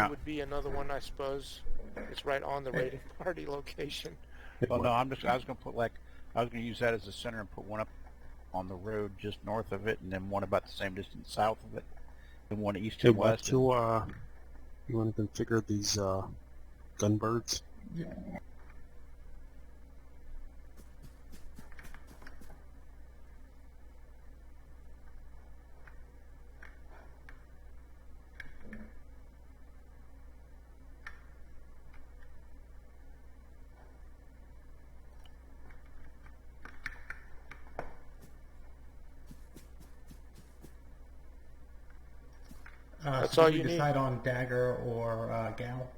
would be another one, I suppose. It's right on the raiding party location. Well, no, I was going to put I was going to use that as a center and put one up on the road just north of it, and then one about the same distance south of it, and one east and west. You want to configure these gunbirds? Yeah. That's so all you you decide need. on dagger or gal?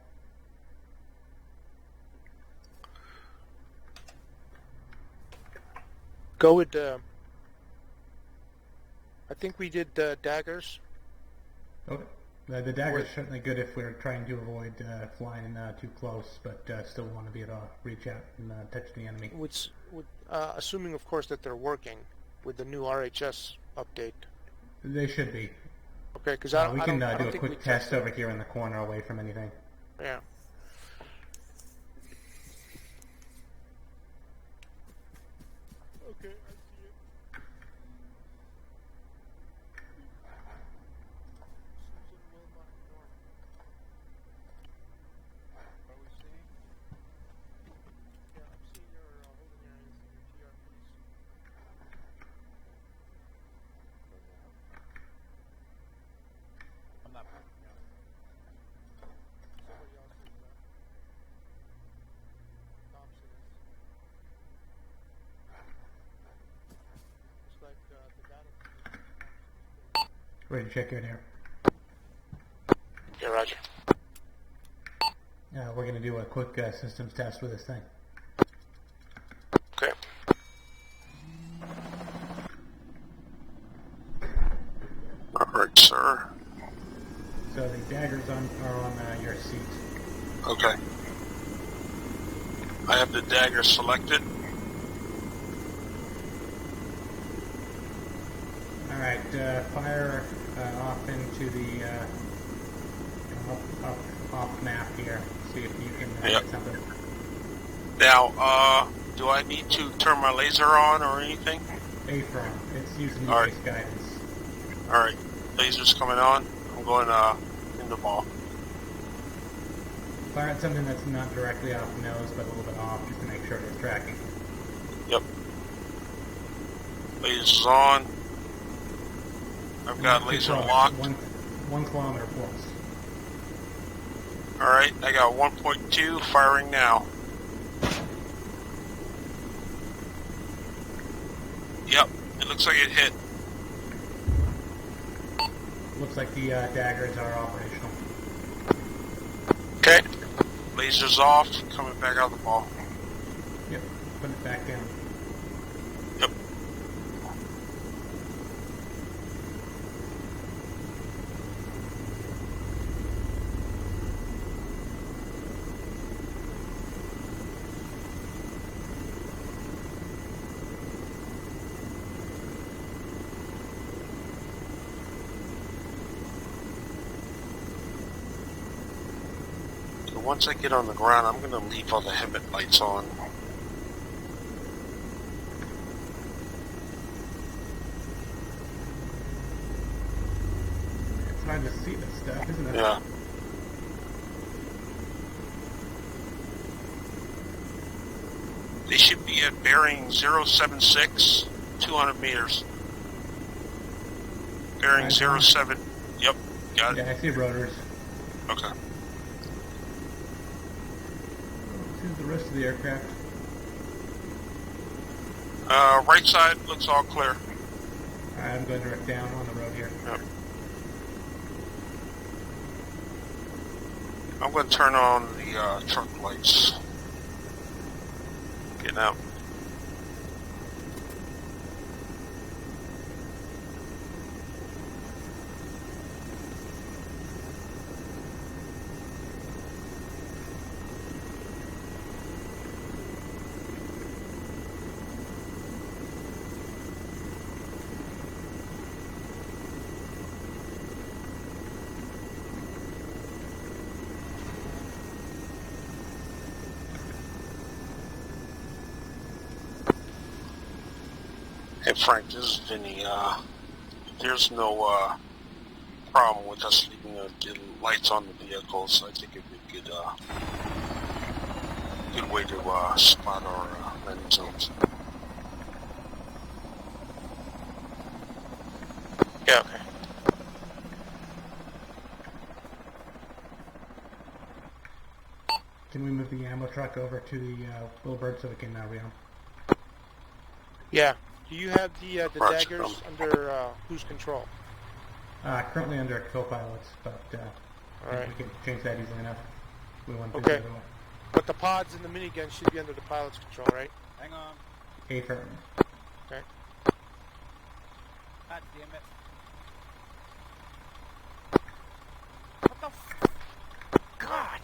Go with, I think we did daggers. Okay. The dagger is certainly good if we're trying to avoid flying too close, but still want to be able to reach out and touch the enemy. Assuming, of course, that they're working with the new RHS update. They should be. Okay, because we can do a quick test over here in the corner away from anything. Yeah. Okay, I see it. Susan Wilmot Norm. Are we seeing? Yeah, I'm seeing your holding areas and your TRPs. I'm not. Somebody else is, Thompson is. Looks like the data. Ready to check in here. Yeah, Roger. We're going to do a quick systems test with this thing. Okay. All right, sir. So the daggers are on your seat. Okay. I have the dagger selected. All right, fire off into the off map here. See if you can Yep. get something. Now, do I need to turn my laser on or anything? A-firm. It's using All right. base guidance. All right, laser's coming on. I'm going in the ball. Fire at something that's not directly off the nose, but a little bit off, just to make sure it's tracking. Yep. Laser's on. I've got laser locked. 1 kilometer plus. All right, I got 1.2 firing now. Yep, it looks like it hit. Looks like the daggers are operational. Okay. Laser's off, coming back out the ball. Yep, put it back down. Yep. So once I get on the ground, I'm going to leave all the HEMT lights on. It's hard to see this stuff, isn't it? Yeah. They should be at bearing 076, 200 meters. Bearing Right 07. Yep, got it. Yeah, I see rotors. Okay. This is the rest of the aircraft. Right side looks all clear. Alright, I'm going direct down on the road here. Yep. I'm going to turn on the truck lights. Getting out. Hey Frank, this is Vinny. There's no problem with us leaving the lights on the vehicles. I think it'd be a good way to spot our landing zones. Yeah, okay. Can we move the ammo truck over to the Willowbird so we can rearm? Yeah. Do you have the Roger, daggers under whose control? Currently under co-pilots, but All right. we can change that easily enough. We want to Okay. do it. But the pods and the minigun should be under the pilot's control, right? Hang on. Affirm. Okay. God damn it. God!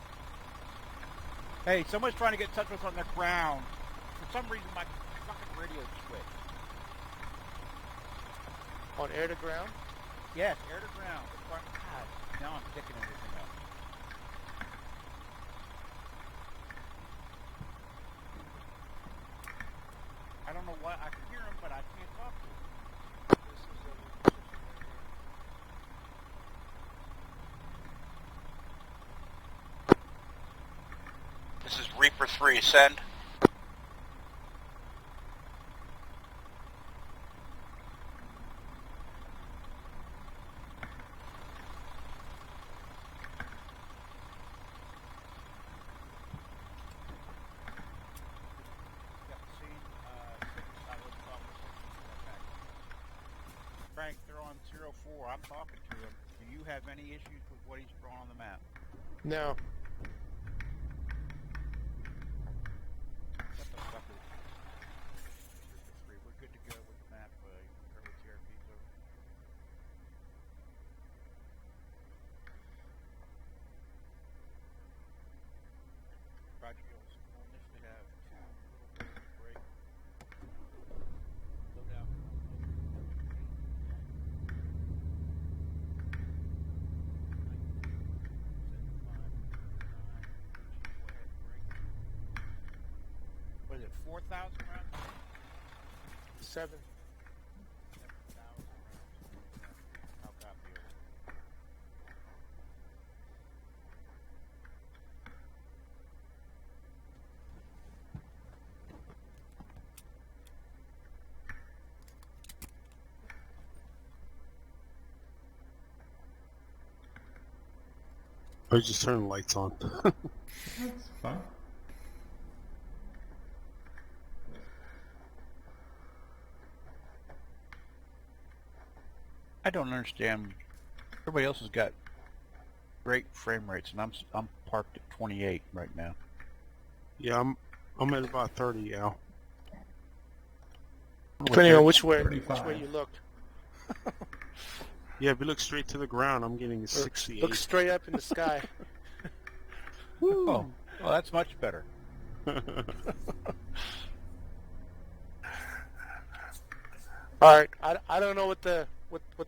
Hey, someone's trying to get in touch with us on the ground. For some reason, my fucking radio switched. On air to ground? Yes, air to ground. God, now I'm picking everything up. I don't know why. I can hear him, but I can't talk to him. This is Reaper 3, send. Frank, they're on 04. I'm talking to him. Do you have any issues with what he's drawn on the map? No. What the fuck is We're good to go with the map. Early TRP's over. Roger, we'll initially have two little bit of break. Load out. What is it, 4,000 rounds? 7. 7,000 rounds. I'll copy it. I just turned the lights on. That's fine. I don't understand. Everybody else has got great frame rates, and I'm parked at 28 right now. Yeah, I'm at about 30, Al. Depending on which way 35. you looked. Yeah, if you look straight to the ground, I'm getting a 68. Look straight up in the sky. Oh, well, that's much better. All right. I don't know what the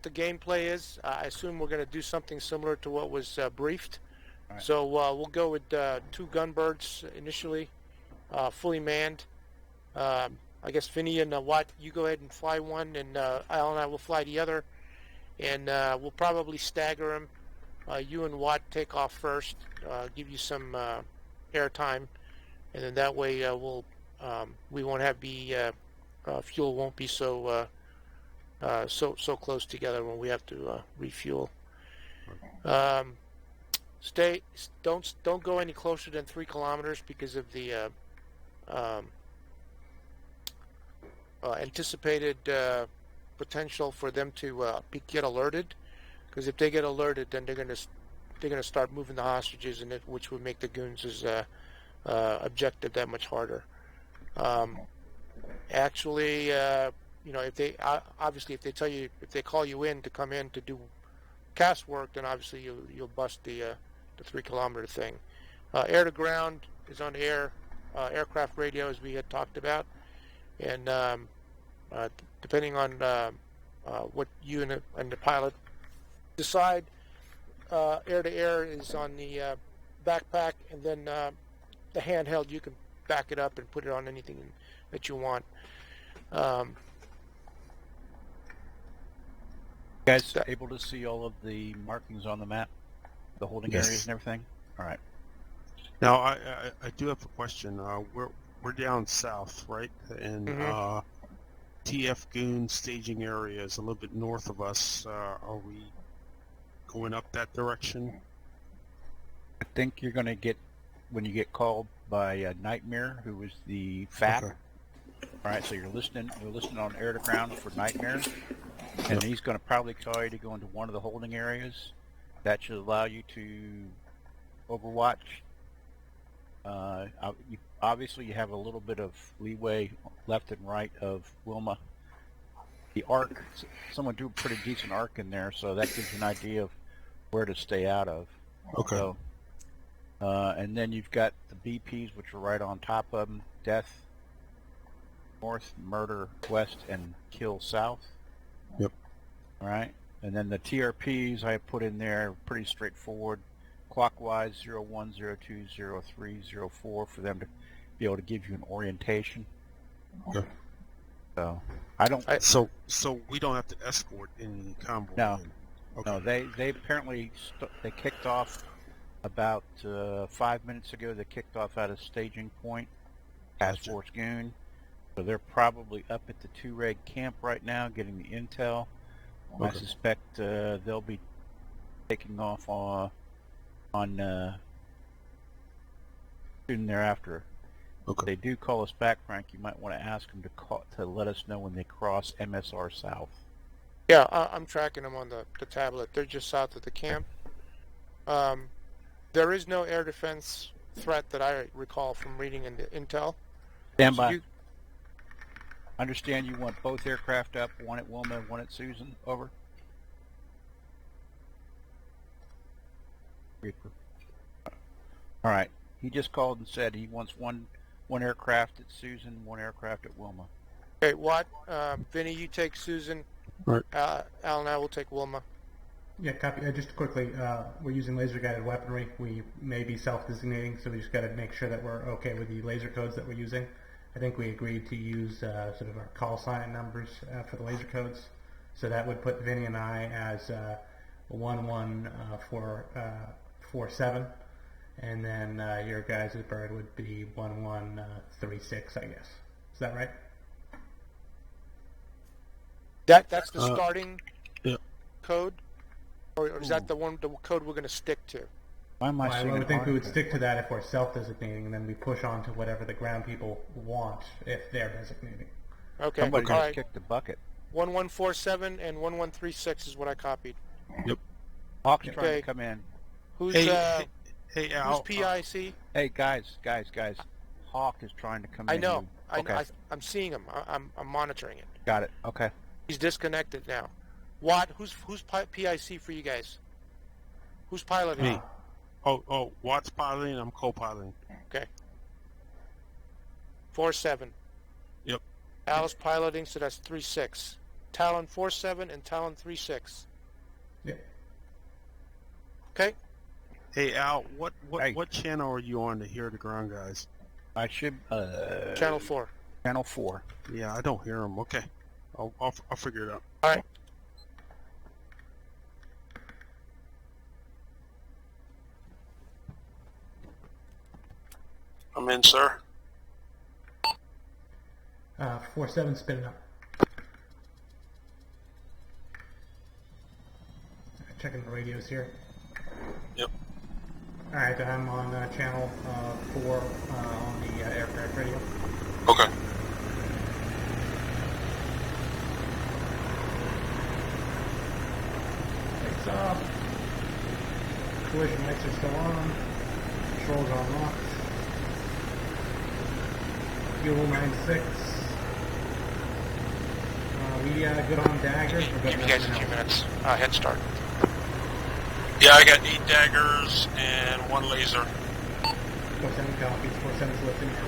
gameplay is. I assume we're going to do something similar to what was briefed. Right. So we'll go with 2 gunbirds initially, fully manned. I guess Vinny and Watt, you go ahead and fly one, and Al and I will fly the other. And we'll probably stagger them. You and Watt take off first, give you some air time, and then that way we won't have fuel won't be so close together when we have to refuel. Don't go any closer than 3 kilometers because of the anticipated potential for them to get alerted. Because if they get alerted, then they're gonna start moving the hostages, and which would make the goons' objective that much harder. Actually, if they call you in to come in to do cast work, then obviously you'll bust the 3 kilometer thing. Air to ground is on the aircraft radio, as we had talked about, and depending on what you and the pilot decide, air to air is on the backpack, and then the handheld, you can back it up and put it on anything that you want. guys That- able to see all of the markings on the map? The holding Yes. areas and everything? All right. Now, I do have a question. We're down south, right? And Mhm. TF Goon staging area is a little bit north of us. Are we going up that direction? I think you're going to get, when you get called by Nightmare, who is the FAP. Okay. All right, so you're listening on air to ground for Nightmare, and he's going to probably call you to go into one of the holding areas. That should allow you to overwatch. Obviously, you have a little bit of leeway left and right of Wilma. The arc, someone drew a pretty decent arc in there, so that gives you an idea of where to stay out of. Okay. So, and then you've got the BPs, which are right on top of them: death north, murder west, and kill south. Yep. All right, and then the TRPs I put in there pretty straightforward. Clockwise 01, 02, 03, 04 for them to be able to give you an orientation. Okay. So I don't. So we don't have to escort any convoy. No. in. Okay. No, they apparently they kicked off about 5 minutes ago. They kicked off at a staging point, Task Gotcha. Force Goon. So they're probably up at the 2-reg camp right now, getting the intel. I Okay. suspect they'll be taking off on soon thereafter. Okay. If they do call us back, Frank, you might want to ask them to let us know when they cross MSR South. Yeah, I'm tracking them on the tablet. They're just south of the camp. There is no air defense threat that I recall from reading in the intel. Stand So by. you- Understand you want both aircraft up, one at Wilma, one at Susan. Over. Reaper. All right. He just called and said he wants one aircraft at Susan, one aircraft at Wilma. Okay, Watt, Vinny, you take Susan. Right. Al and I will take Wilma. Yeah, copy. Just quickly, we're using laser-guided weaponry. We may be self-designating, so we just got to make sure that we're okay with the laser codes that we're using. I think we agreed to use sort of our call sign numbers for the laser codes. So that would put Vinny and I as 1147, and then your guys' bird would be 1136, I guess. Is that right? That's the starting yeah. code, or is that the code we're going to stick to? Why am I Well, I seeing would an think we would article? stick to that if we're self-designating, and then we push on to whatever the ground people want if they're designating. Okay, Somebody all just right. kicked the bucket. 1147 and 1136 is what I copied. Hawk's trying Okay. to come in. Who's Hey, who's hey, Al. PIC? Hey, guys. Hawk is trying to come in. I know. Okay. I'm seeing him. I'm monitoring it. Got it. Okay. He's disconnected now. Watt, who's PIC for you guys? Who's piloting? Me. Oh, Watt's piloting. I'm co-piloting. 47. Yep. Al's piloting, so that's 36. Talon 47 and Talon 36. Yeah. Okay. Hey, Al. What Hey. what channel are you on to hear the ground guys? I should. Channel 4. Channel 4. Yeah, I don't hear them. Okay. I'll figure it out. All right. I'm in, sir. 47 spinning up. Checking the radios here. Yep. Alright, I'm on channel 4 on the aircraft radio. Okay. Lights off. Collision lights are still on. Controls are unlocked. Fuel 96. We good on daggers. We're good Give you on guys a everything few else. minutes. Head start. Yeah, I got 8 daggers and 1 laser. 47 copies. 47's lifting now.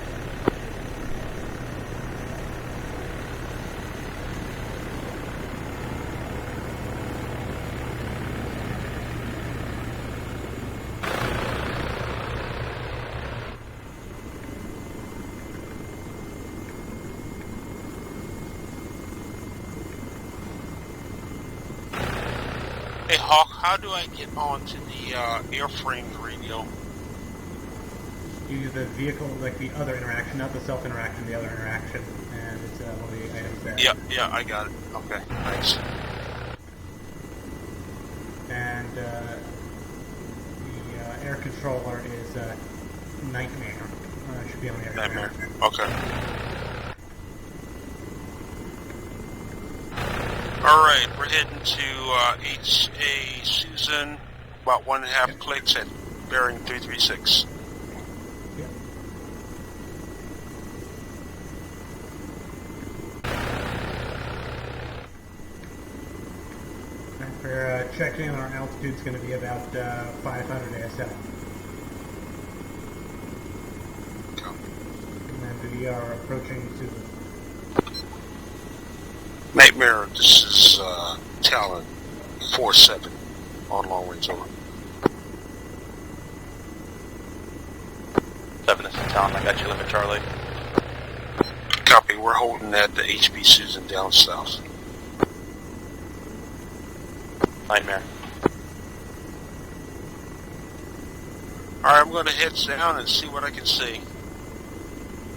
Hawk, how do I get onto the airframe radio? You use the vehicle, like the other interaction, not the self-interaction, the other interaction, and it's one of the items there. Yeah, I got it. Okay, thanks. And the air controller is Nightmare. It should be on the air Nightmare. controller. Okay. Alright, we're heading to H.A. Susan, about 1.5 clicks at bearing 336. Yep. And for check-in, our altitude's going to be about 500 ASL. And then we are approaching Susan. Nightmare, this is Talon 4-7 on long range over. 7, this is Talon, I got you, limit Charlie. Copy, we're holding at the HP Susan down south. Nightmare. Alright, I'm going to head down and see what I can see.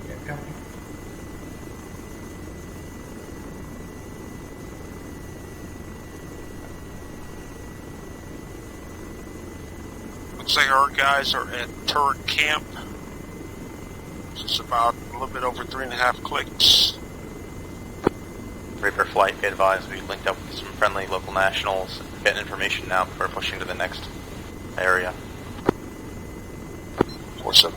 Yeah, copy. Looks like our guys are at turret camp. Just about a little bit over 3.5 clicks. Reaper flight, be advised, we linked up with some friendly local nationals, getting information now before pushing to the next area. 4-7.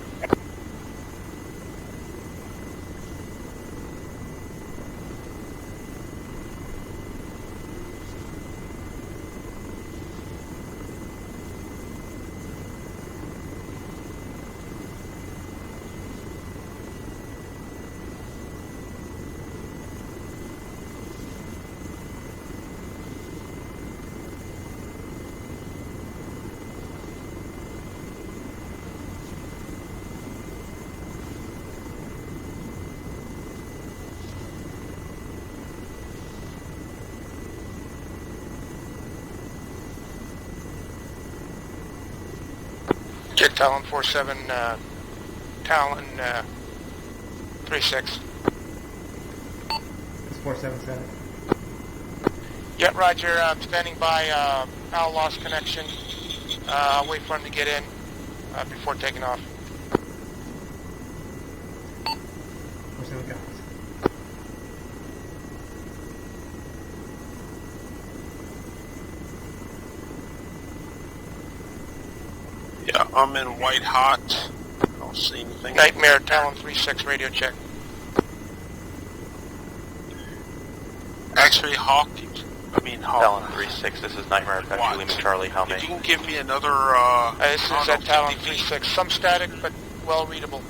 Get Talon 47, Talon 36. It's 477. Yeah, Roger. I'm standing by. Al lost connection. I'll wait for him to get in before taking off. 47 copies. Yeah, I'm in white hot. I don't see anything. Nightmare, Talon 36, radio check. Actually, Hawk. Hawk. Talon 3-6, this is Nightmare, got you, limit Charlie, how If many? you can give me another, This is at Talon 36. Some static, but well readable.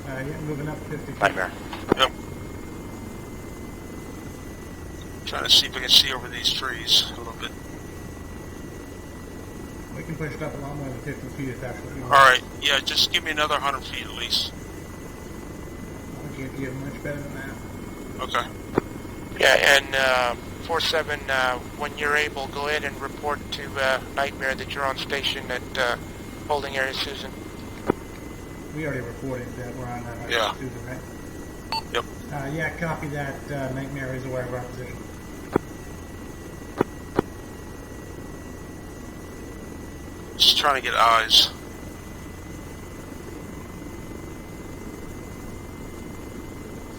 Yeah, moving up 50 feet. Nightmare. Yep. Trying to see if I can see over these trees a little bit. We can push it up a lot more than 50 feet if that's what you want. Alright, yeah, just give me another 100 feet at least. I'll give you much better than that. Okay. Yeah, and 47, when you're able, go ahead and report to Nightmare that you're on station at holding area Susan. We already reported that we're on Yeah. Susan, right? Yep. Yeah, copy that. Nightmare is aware of our position. Just trying to get eyes.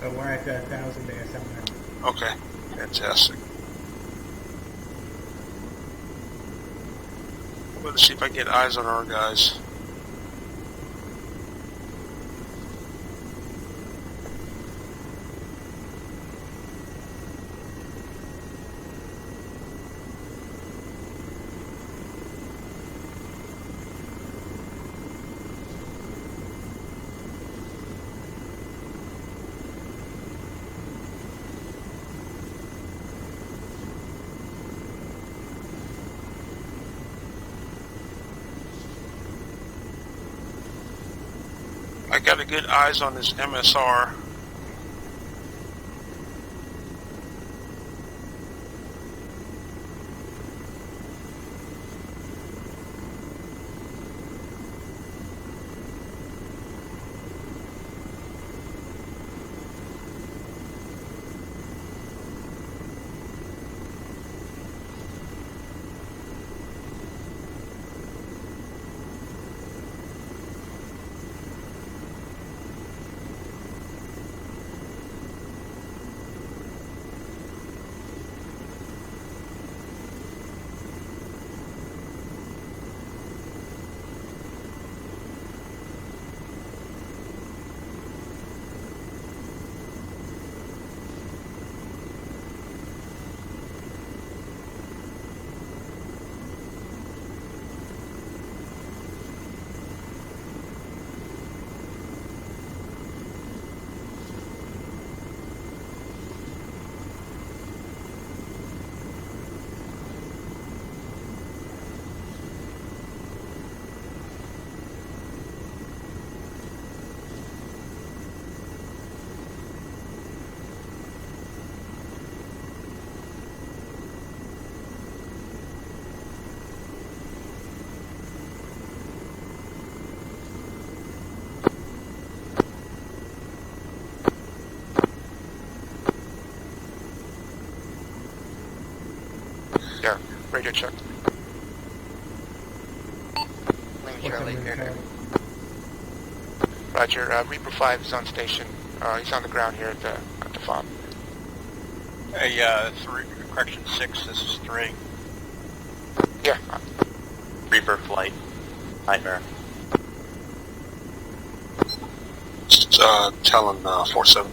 So we're at 1,000 ASL now. Okay. Fantastic. I'm going to see if I can get eyes on our guys. I got a good eyes on this MSR. Yeah, radio check. Lima Charlie, air direct. Roger. Reaper 5 is on station. He's on the ground here at the fob. Hey, 6, this is 3. Yeah. Reaper flight. Nightmare. Talon 4-7.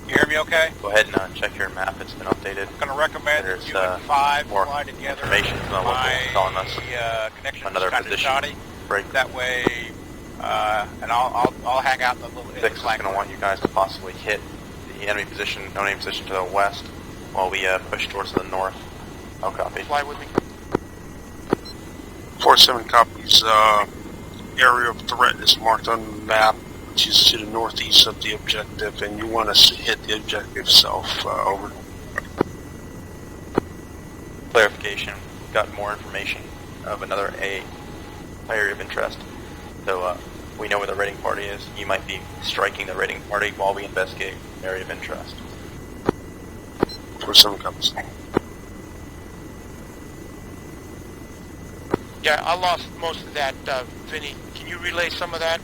You hear me okay? Go ahead and check your map. It's been updated. I'm going to recommend There's, you and 5 more fly together. information from the local telling us connection another is kind of position shoddy. break. That way, and I'll hang out in the little 6 is going to want you guys to possibly hit the enemy position, to the west, while we push towards the north. I'll copy. Fly with me. 4-7 copies. Area of threat is marked on the map, which is to the northeast of the objective, and you want to hit the objective itself. Over. Clarification. Got more information of another area of interest. So we know where the raiding party is. You might be striking the raiding party while we investigate area of interest. 4-7 copies. Yeah, I lost most of that, Vinny. Can you relay some of that?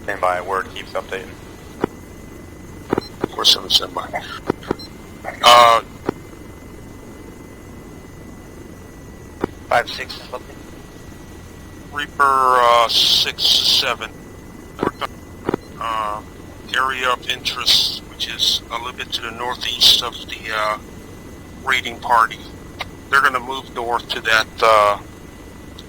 Stand by. Word keeps updating. 4-7 standby. 5-6 is something. Reaper 6-7. Area of interest, which is a little bit to the northeast of the raiding party. They're going to move north to that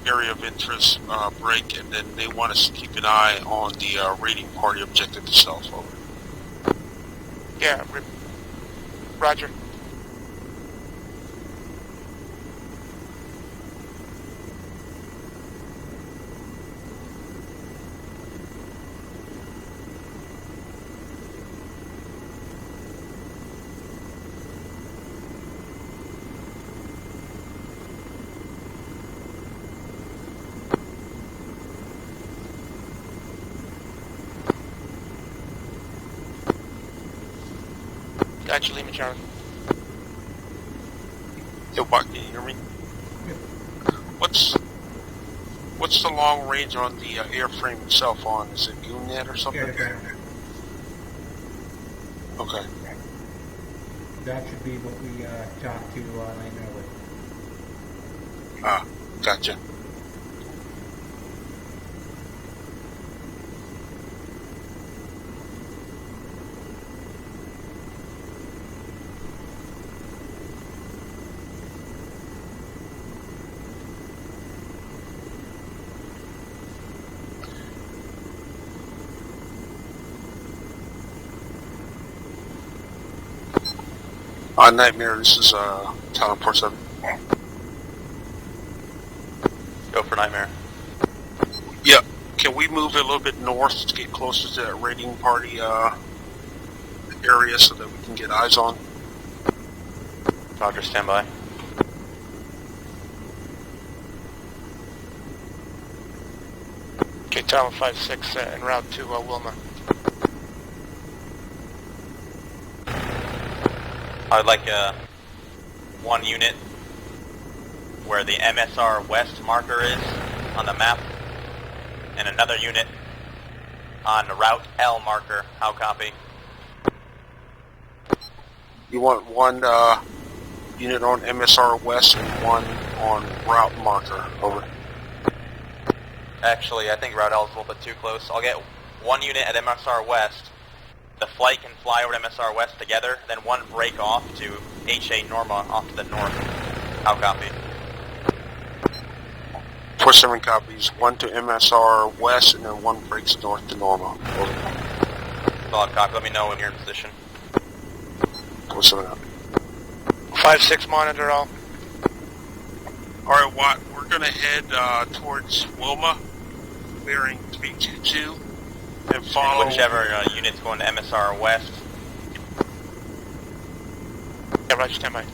area of interest break, and then they want us to keep an eye on the raiding party objective itself. Over. Yeah, Roger. Gotcha, Lima Charlie. Yo, Buck, can you hear me? What's the long range on the airframe itself on? Is it GoonNet or something? Yeah. Okay. That should be what we talked to Nightmare with. Ah, gotcha. Nightmare, this is Talon 4-7. Go for Nightmare. Yeah, can we move it a little bit north to get closer to that raiding party area so that we can get eyes on? Roger, stand by. Okay, Talon 5-6 en route to Wilma. I'd like one unit where the MSR West marker is on the map, and another unit on the Route L marker. How copy? You want one unit on MSR West and one on route marker. Over. Actually, I think Route L is a little bit too close. I'll get one unit at MSR West. The flight can fly over to MSR West together, then one break off to HA Norma off to the north. How copy? 4-7 copies. One to MSR West and then one breaks north to Norma. Over. Solid copy. Let me know when you're in position. 4-7 copy. 5-6 monitor all. Alright, Watt, we're going to head towards Wilma, bearing 322, and follow... Whichever unit's going to MSR West. Yeah, Roger, stand by.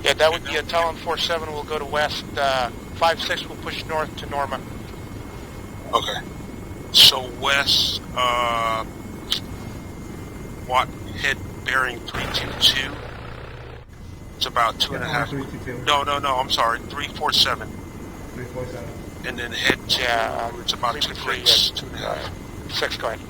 Yeah, that would be a Talon 4-7 will go to west. 5-6 will push north to Norma. Okay. So west, Watt head bearing 322. It's about two and a half. 322. No, I'm sorry, 347. 347. And then head to, it's about 2 clicks, 2.5. 6, go ahead.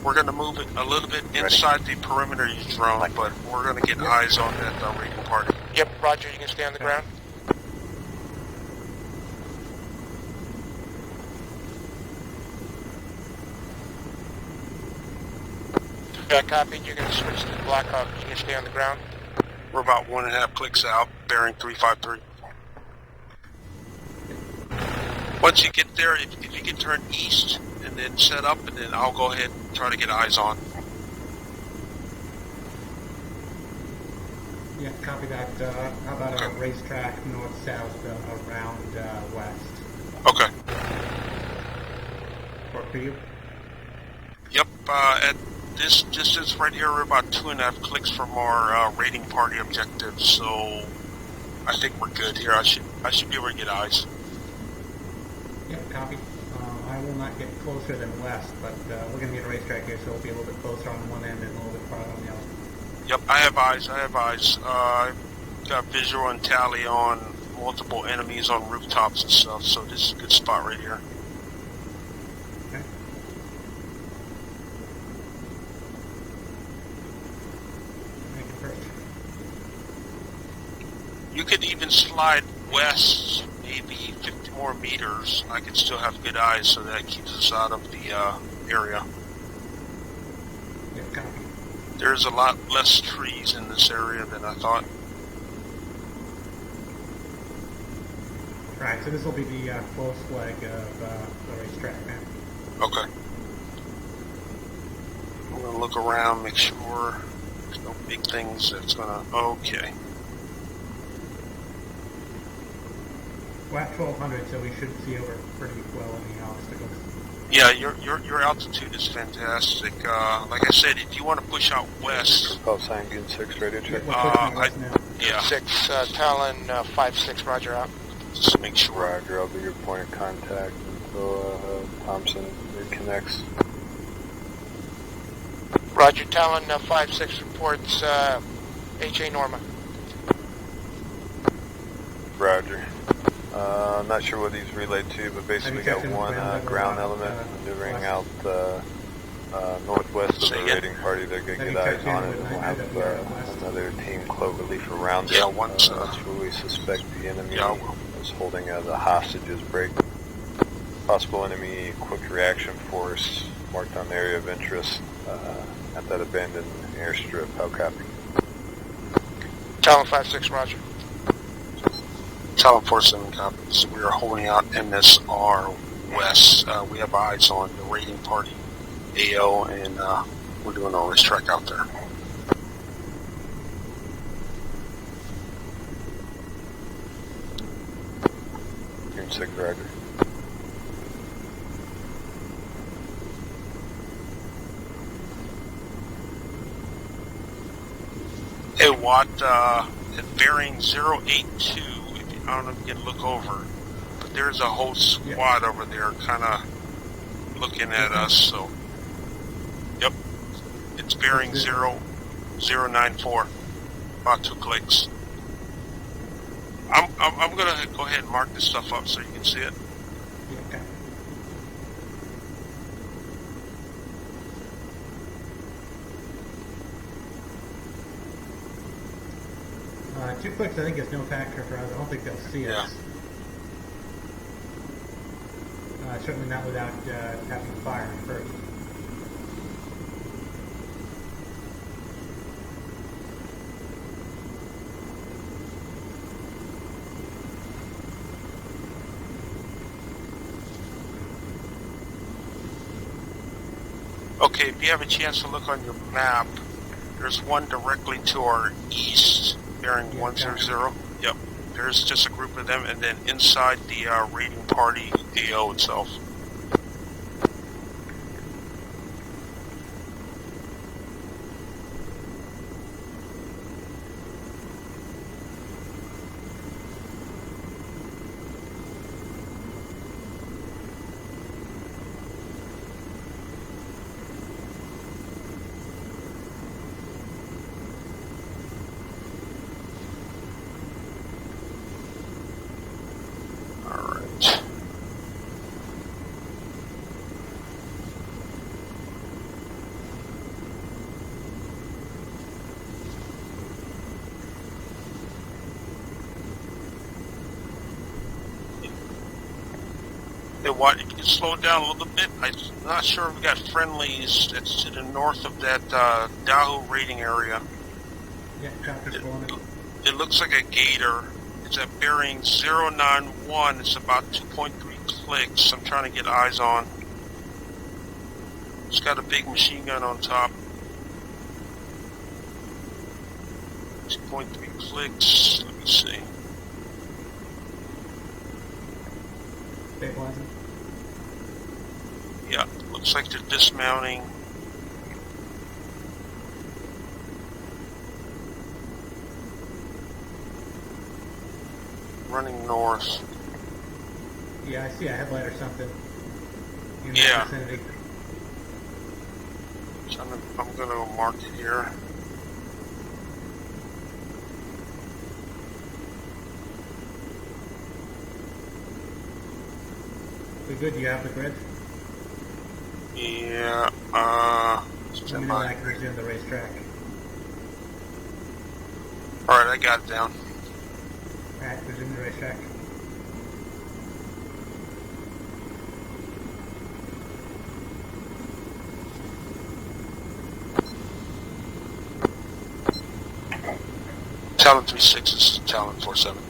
We're going to move it a little bit inside the perimeter of your drone, but we're going to get eyes on that raiding party. Yep, Roger, you can stay on the ground. Yeah, copy. You're going to switch to the Blackhawk. You can stay on the ground. We're about 1.5 clicks out, bearing 353. Once you get there, if you can turn east and then set up, and then I'll go ahead and try to get eyes on. Yeah, copy that. How about a racetrack north-south around west? Okay. Work for you? Yep, at this distance right here, we're about 2.5 clicks from our raiding party objective, so I think we're good here. I should be able to get eyes. Yeah, copy. I will not get closer than west, but we're going to get a racetrack here, so it'll be a little bit closer on one end and a little bit farther on the other. Yep, I have eyes. I've got visual and tally on multiple enemies on rooftops and stuff, so this is a good spot right here. Okay. Make it first. You could even slide west maybe 50 more meters. I could still have good eyes, so that keeps us out of the area. Yeah, copy. There's a lot less trees in this area than I thought. Right, so this will be the close flag of the racetrack now. Okay. I'm going to look around, make sure there's no big things that's going to... Okay. We're at 1200, so we should see over pretty well in the obstacles. Yeah, your altitude is fantastic. Like I said, if you want to push out west... Call sign, Goon 6, radio check. We're pushing west now. Yeah. 6, Talon 5-6, Roger out. Just make sure. Roger, I'll be your point of contact until Thompson reconnects. Roger, Talon 5-6 reports H.A. Norma. Roger. I'm not sure what these relate to, but basically got one ground element maneuvering out northwest of the raiding party. They're going to get eyes on it, and we'll have another team cloverleaf around it. Yeah, once, that's where we suspect the enemy is holding the hostages break. Possible enemy quick reaction force marked on the area of interest at that abandoned airstrip. How copy? Talon 5-6, Roger. Talon 47 copies. We are holding out MSR West. We have eyes on the raiding party, AO, and we're doing a racetrack out there. Goon 6, Roger. Hey, Watt, at bearing 082, I don't know if you can look over, but there's a whole squad over there kind of looking at us, so, yep, it's bearing 094, about 2 clicks. I'm going to go ahead and mark this stuff up so you can see it. Okay. 2 clicks I think is no factor for us. I don't think they'll see us. Certainly not without having fire first. Okay, if you have a chance to look on your map, there's one directly to our east, bearing 100. Yep, there's just a group of them, and then inside the raiding party AO itself. What? You can slow it down a little bit. I'm not sure if we got friendlies that's to the north of that Dahoo rating area. Yeah, traffic's pulling it. It looks like a gator. It's at bearing 091. It's about 2.3 clicks. I'm trying to get eyes on. It's got a big machine gun on top. 2.3 clicks. Let me see. Stabilizing. Yeah, looks like they're dismounting. Running north. Yeah, I see a headlight or something in Yeah. that vicinity. So I'm gonna mark it here. We good? Do you have the grid? Yeah, Let me know when I can resume the racetrack. Alright, I got it down. Alright, resume the racetrack. Talon 36 is Talon 47.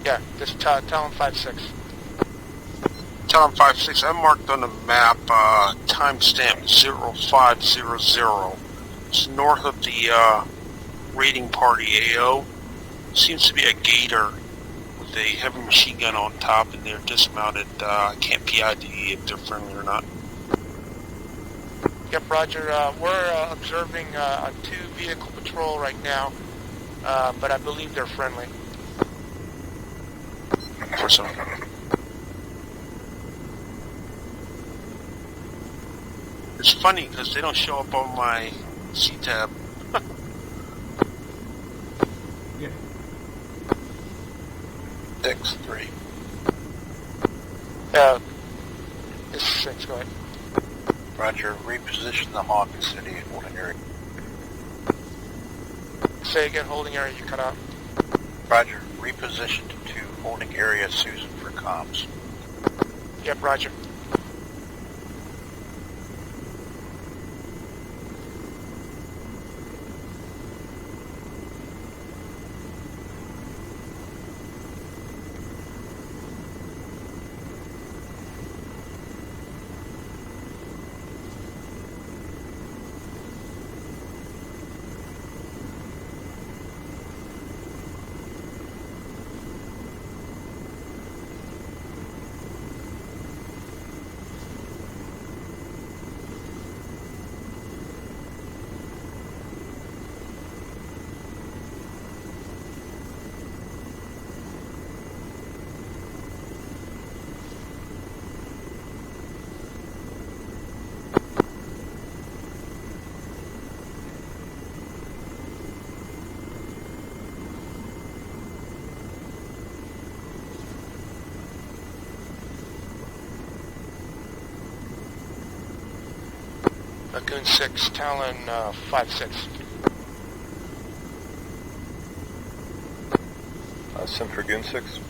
Yeah, this Talon 5-6. Talon 56, I marked on the map timestamp 0500. It's north of the raiding party AO. Seems to be a gator with a heavy machine gun on top, and they're dismounted. I can't PID if they're friendly or not. Yep, Roger. We're observing a 2-vehicle patrol right now, but I believe they're friendly. 47. It's funny because they don't show up on my C-tab. Yeah. X3. This is 6, go ahead. Roger, reposition the Hawk City holding area. Say again, holding area, you cut out. Roger, reposition to holding area Susan for comms. Yep, Roger. Lagoon 6, Talon 5-6. Sim for Goon 6.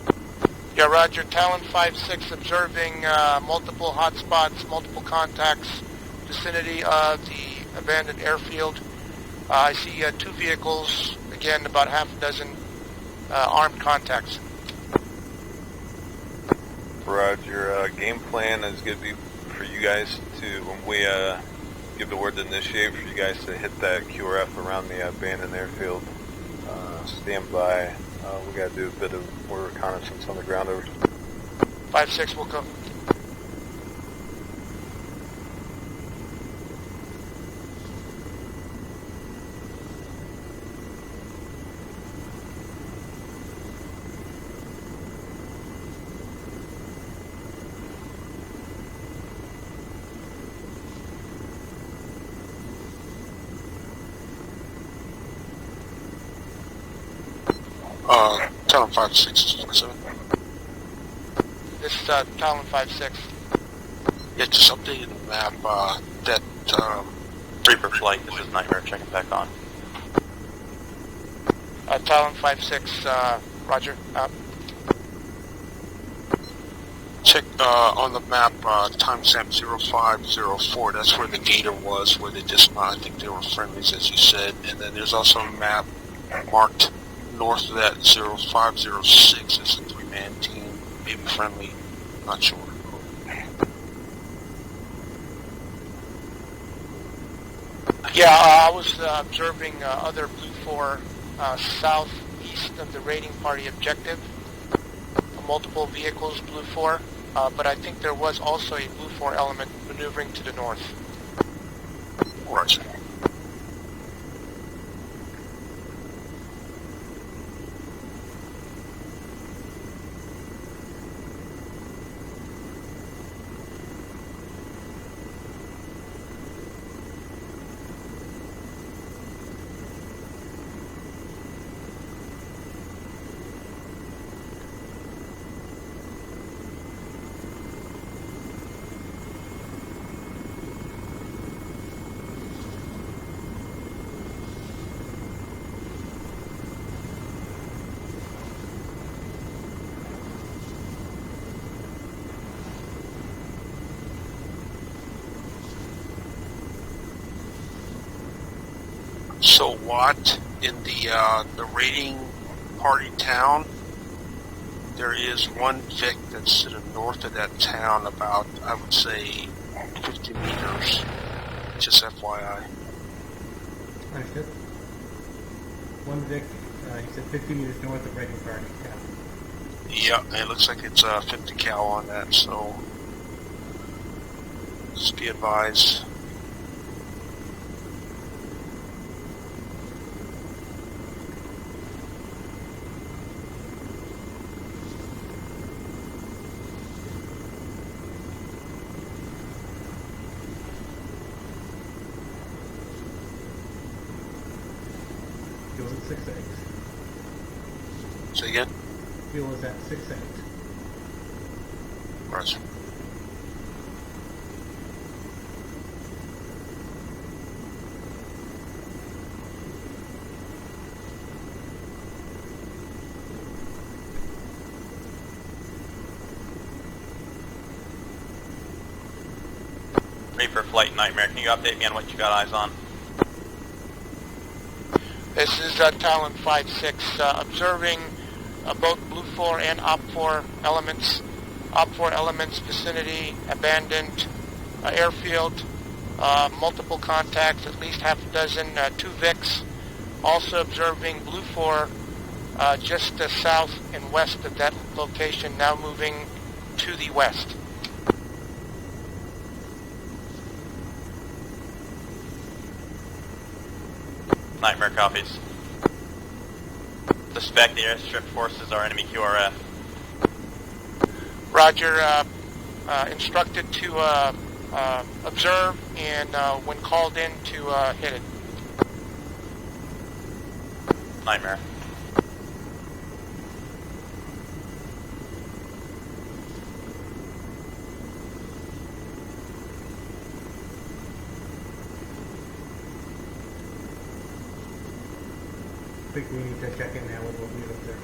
Yeah, Roger. Talon 5-6 observing multiple hotspots, multiple contacts, vicinity of the abandoned airfield. I see 2 vehicles, again, about half a dozen armed contacts. Roger. Game plan is going to be for you guys to, when we give the word to initiate, for you guys to hit that QRF around the abandoned airfield. Stand by. We got to do a bit of more reconnaissance on the ground over. 5-6 will go. Talon 5-6, 47. This is Talon 5-6. Yeah, just updated the map. That Reaper flight, this is Nightmare checking back on. Talon 5-6, Roger. check on the map timestamp 0504. That's where the gator was, where they dismounted. I think they were friendlies, as you said. And then there's also a map marked north of that 0506. It's a 3-man team, maybe friendly, not sure. Yeah, I was observing other Blue 4 southeast of the raiding party objective. Multiple vehicles, Blue 4, but I think there was also a Blue 4 element maneuvering to the north. Roger. So what in the raiding party town? There is one Vic that's to the north of that town, about I would say 50 meters. Just FYI. Understood. One Vic, you said 50 meters north of raiding party. Yeah, and it looks like it's 50 cal on that. So just be advised. Fuel is at 6.8. Say again? Fuel is at 6.8. Roger. Ready for flight, Nightmare. Can you update me on what you got eyes on? This is Talon 5-6, observing both Blue 4 and Op 4 elements. Op 4 elements vicinity, abandoned airfield, multiple contacts, at least half a dozen, 2 Vics. Also observing Blue 4 just south and west of that location, now moving to the west. Nightmare copies. Suspect the airstrip forces are enemy QRF. Roger, instructed to observe and when called in to hit it. Nightmare. I think we need to check in now with what we observed.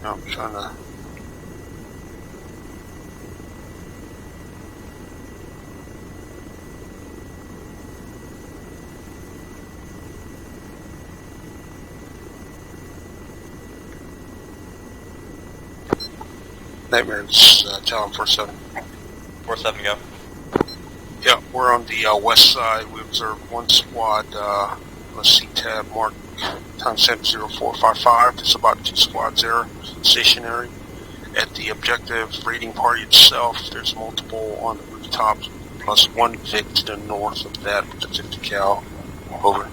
No, I'm trying to. Nightmare's Talon 4-7. 4-7, go. Yeah, we're on the west side. We observed one squad, let's see, tab mark timestamp 0455. There's about 2 squads there, stationary. At the objective raiding party itself, there's multiple on the rooftops, plus 1 Vic to the north of that with the 50 cal. Over.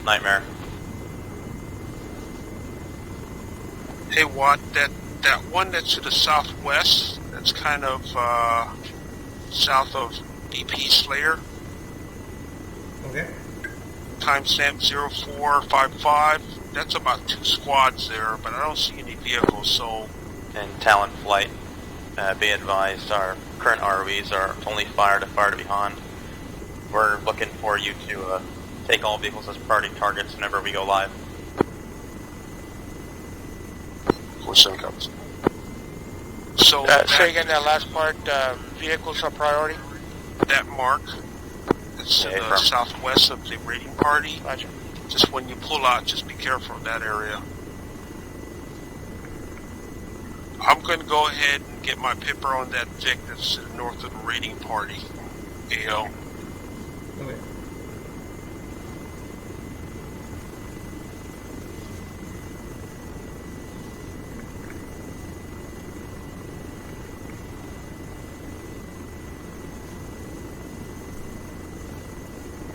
Nightmare. Hey Watt, that one that's to the southwest, that's kind of south of BP Slayer. Okay. Timestamp 0455. That's about 2 squads there, but I don't see any vehicles, so... And Talon flight, be advised, our current ROEs are only fire to behind. We're looking for you to take all vehicles as priority targets whenever we go live. 47 copies. So say again that last part. Vehicles are priority. That mark, it's to the southwest of the raiding party. Roger. Just when you pull out, just be careful in that area. I'm going to go ahead and get my pipper on that Vic that's north of the raiding party. AO. Okay.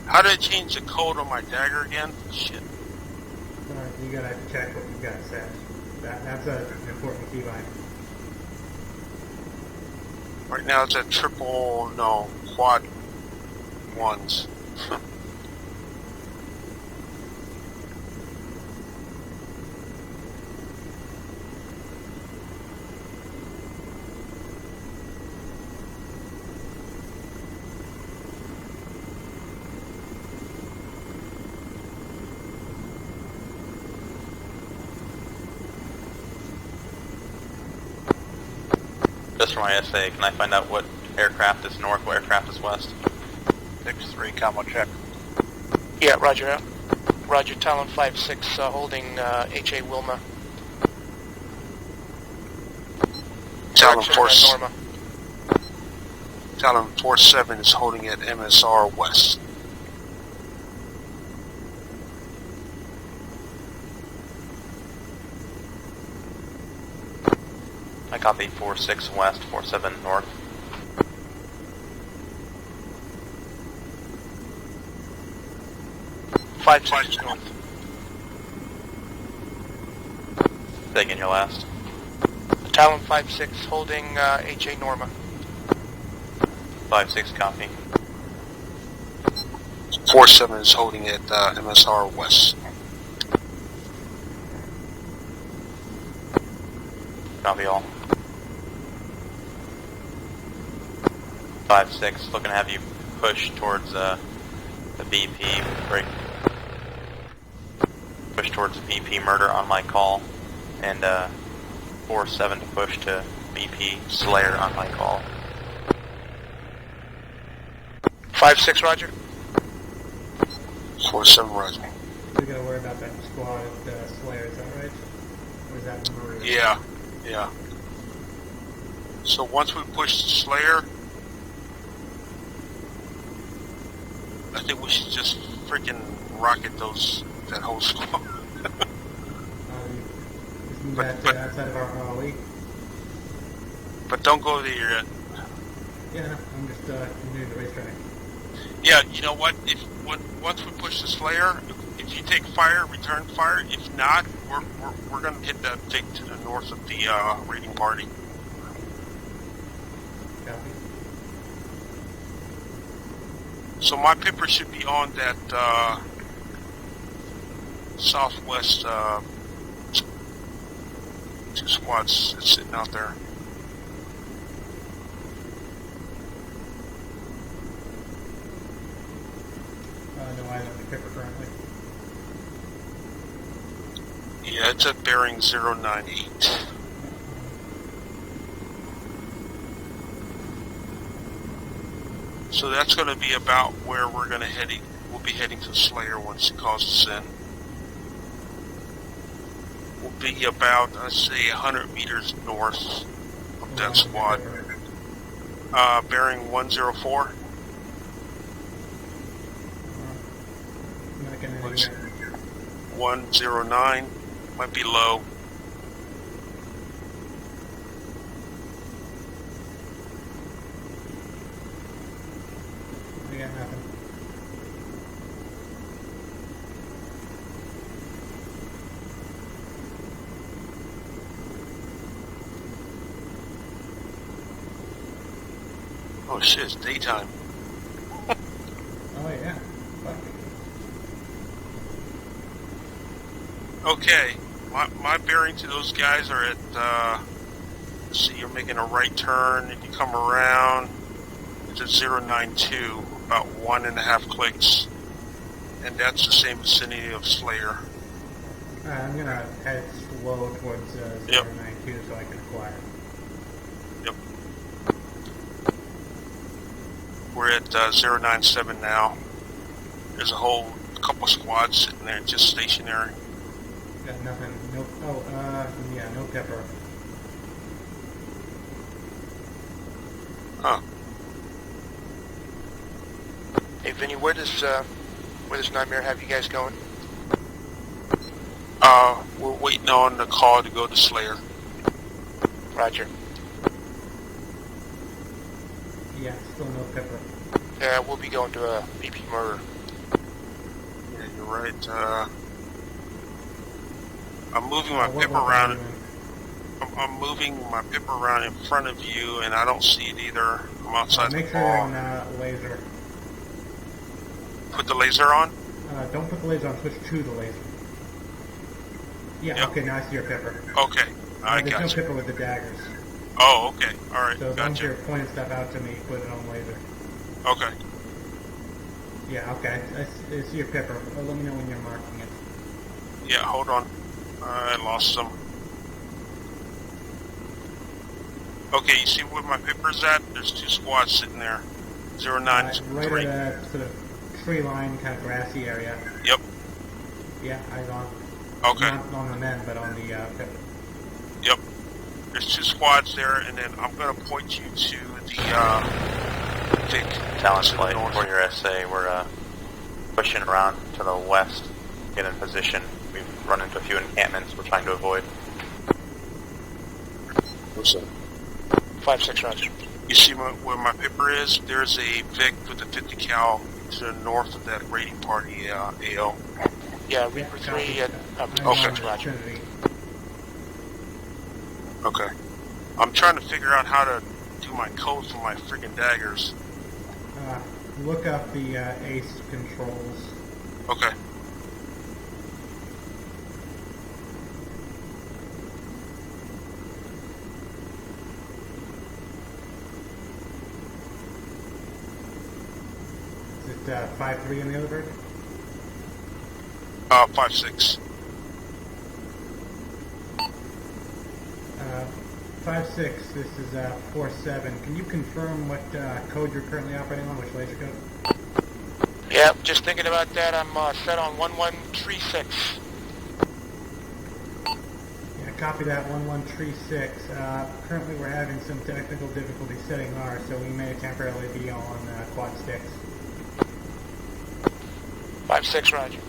How did I change the code on my dagger again? Shit. You gotta check what you've got set. That's an important keybind. Right now it's at quad ones. Just for my SA, can I find out what aircraft is north, what aircraft is west? 6-3, combo check. Yeah, Roger out. Roger, Talon 5-6 holding HA Wilma. Talon Direction, Norma. Talon 47 is holding at MSR West. I copy 4-6 west, 4-7 north. Five north. Say again your last. Talon 5-6 holding HA Norma. 5-6 copy. 47 is holding at MSR West. Copy all. 5-6, looking to have you push towards the BP break. Push towards the BP murder on my call, and 4-7 to push to BP Slayer on my call. 5-6, Roger. 47, Roger. We gotta worry about that squad at Slayer, is that right? Or is that Maria? Yeah, yeah. So once we push the Slayer, I think we should just freaking rocket that whole squad. Isn't that outside of our ROE? But don't go there yet. Yeah, no, I'm just doing the racetrack. Yeah, you know what? Once we push the Slayer, if you take fire, return fire. If not, we're gonna hit that Vic to the north of the raiding party. Copy. So my pipper should be on that southwest 2 squads that's sitting out there. No, I don't have the pipper currently. Yeah, it's at bearing 098. So that's going to be about where we're going to we'll be heading to Slayer once it calls us in. We'll be about, let's say, 100 meters north of that squad. Bearing 104. I'm not getting anything yet. 109. Might be low. I got nothing. Oh shit, it's daytime. Oh yeah. Fuck. Okay, my bearing to those guys are at, let's see, you're making a right turn. If you come around, it's at 092, about 1.5 clicks. And that's the same vicinity of Slayer. I'm gonna head low towards 092 so I can acquire. Yep. We're at 097 now. There's a whole couple squads sitting there just stationary. Got nothing. No. Yeah, no pepper. Huh. Hey, Vinny, where does Nightmare have you guys going? We're waiting on the call to go to Slayer. Roger. Yeah, still no pepper. Yeah, we'll be going to a BP murder. Yeah, you're right. I'm moving my What pip weapon are around. you in? I'm moving my pip around in front of you, and I don't see it either. I'm outside Make the sure you're wall. on laser. Put the laser on? Don't put the laser on, switch to the laser. Yeah, Yep. okay, now I see your pepper. Okay, I There's got no you. pepper with the daggers. Oh, okay. All right, So as long as you're gotcha. pointing stuff out to me, put it on laser. Okay. Yeah, okay. I see your pepper. Let me know when you're marking it. Yeah, hold on. I lost some. Okay, you see where my pipper's at? There's two squads sitting there. 093. Right at that sort of tree line, kind of grassy area. Yep. Yeah, eyes on. Okay. Not on the men, but on the pepper. Yep. There's two squads there, and then I'm going to point you to the Vic. Talent to the flight north. for your SA. We're pushing around to the west, get in position. We've run into a few encampments we're trying to avoid. What's that? 5-6, Roger. You see where my pipper is? There's a Vic with a 50 cal to the north of that raiding party, AO. Yeah, Reaper 3 at Okay. Roger. Trinity. Okay. I'm trying to figure out how to do my code for my freaking daggers. Look up the ACE controls. Okay. Is it 5-3 on the other bird? 5-6. 5-6, this is 4-7. Can you confirm what code you're currently operating on, which laser code? Yeah, just thinking about that. I'm set on 1136. Yeah, copy that, 1136. Currently we're having some technical difficulty setting ours, so we may temporarily be on quad sticks. 5-6, Roger.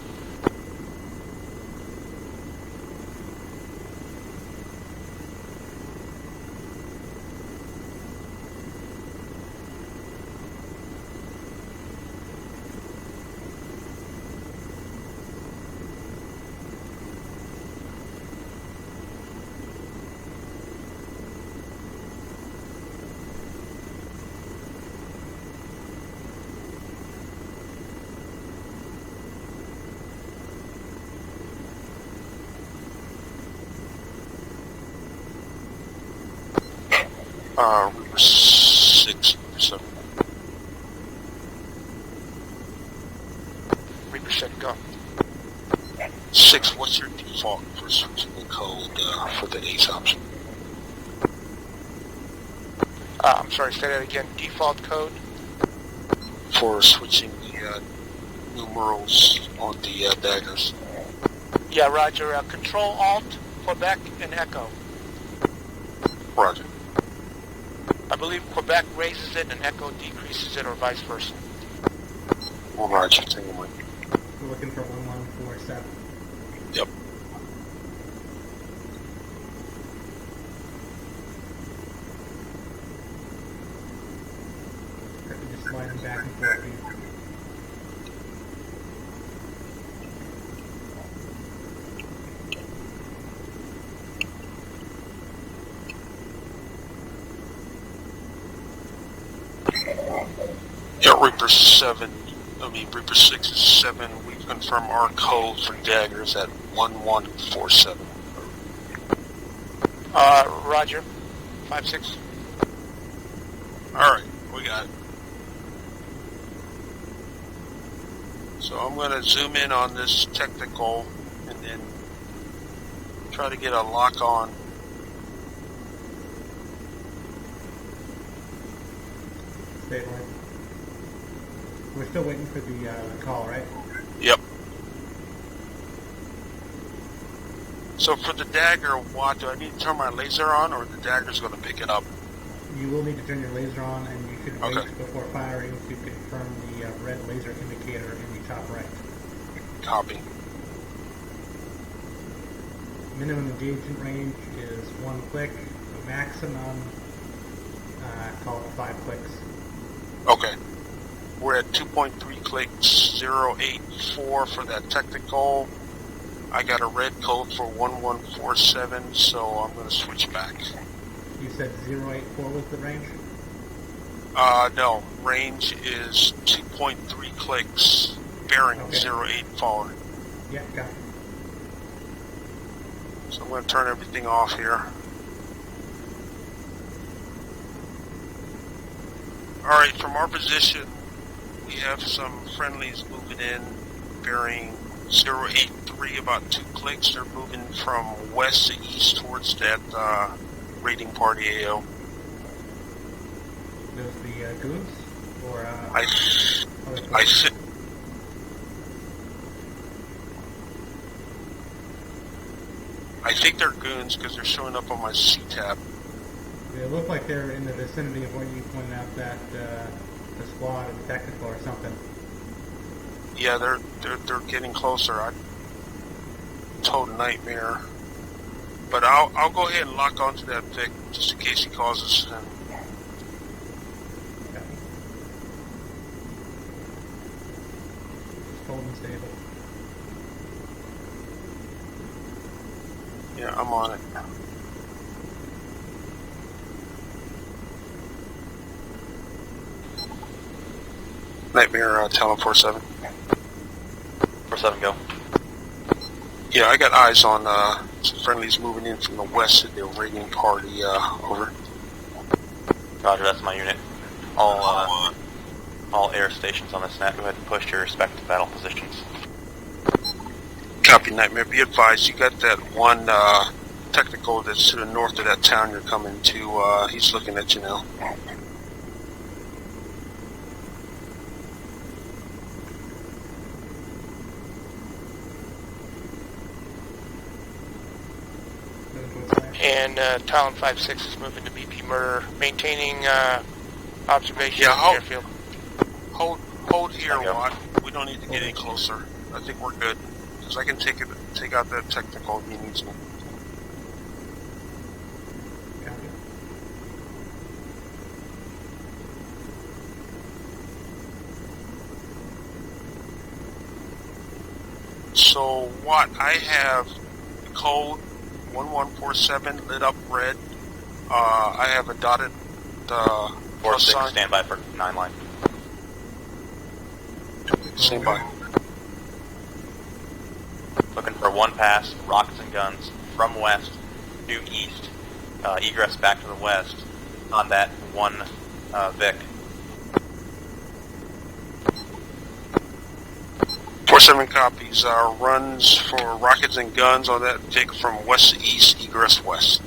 Reaper 6, 7. Reaper 6, go. 6, what's your default for switching the code for the ACE option? I'm sorry, say that again. Default code? For switching the numerals on the daggers. Yeah, Roger. Control Alt, Quebec, and Echo. Roger. I believe Quebec raises it and Echo decreases it, or vice versa. Well, Roger, take a look. We're looking for 1147. Yep. Just sliding back and forth here. Yeah, Reaper 7, Reaper 6 is 7. We confirm our code for daggers at 1147. Roger. 5-6. Alright, we got it. So I'm going to zoom in on this technical and then try to get a lock on. Stay line. We're still waiting for the call, right? Yep. So for the dagger, what do I need to turn my laser on, or the dagger's going to pick it up? You will need to turn your laser on, and you should wait Okay. before firing to confirm the red laser indicator in the top right. Copy. Minimum engagement range is 1 click. The maximum, call it 5 clicks. Okay. We're at 2.3 clicks, 084 for that technical. I got a red code for 1147, so I'm going to switch back. You said 084 was the range? No. Range is 2.3 clicks, bearing Okay. 08 forward. Yeah, got it. So I'm going to turn everything off here. Alright, from our position, we have some friendlies moving in, bearing 083, about 2 clicks. They're moving from west to east towards that raiding party AO. Those the goons? Or, I think they're goons because they're showing up on my C-tab. They look like they're in the vicinity of where you pointed out that the squad and technical or something. Yeah, they're getting closer. I told Nightmare, but I'll go ahead and lock onto that Vic just in case he causes. Okay. Hold and stable. Yeah, I'm on it. Nightmare, tell him 47. 47, go. Yeah, I got eyes on some friendlies moving in from the west of the raiding party. Over. Roger, that's my unit. All air stations on this net, go ahead and push your respective battle positions. Copy, Nightmare. Be advised, you got that one technical that's to the north of that town you're coming to. He's looking at you now. And Talon 5-6 is moving to BP murder, maintaining observation Yeah, of the hold- airfield. Hold here, Okay. Watt. We don't need to get any closer. I think we're good. Because I can take out that technical if he needs me. Copy. So, Watt, I have the code 1147 lit up red. I have a dotted plus 4-6, sign. stand by for 9 line. Stand by. Looking for one pass, rockets and guns, from west to east, egress back to the west on that one Vic. 47 copies. Runs for rockets and guns on that Vic from west to east, egress west.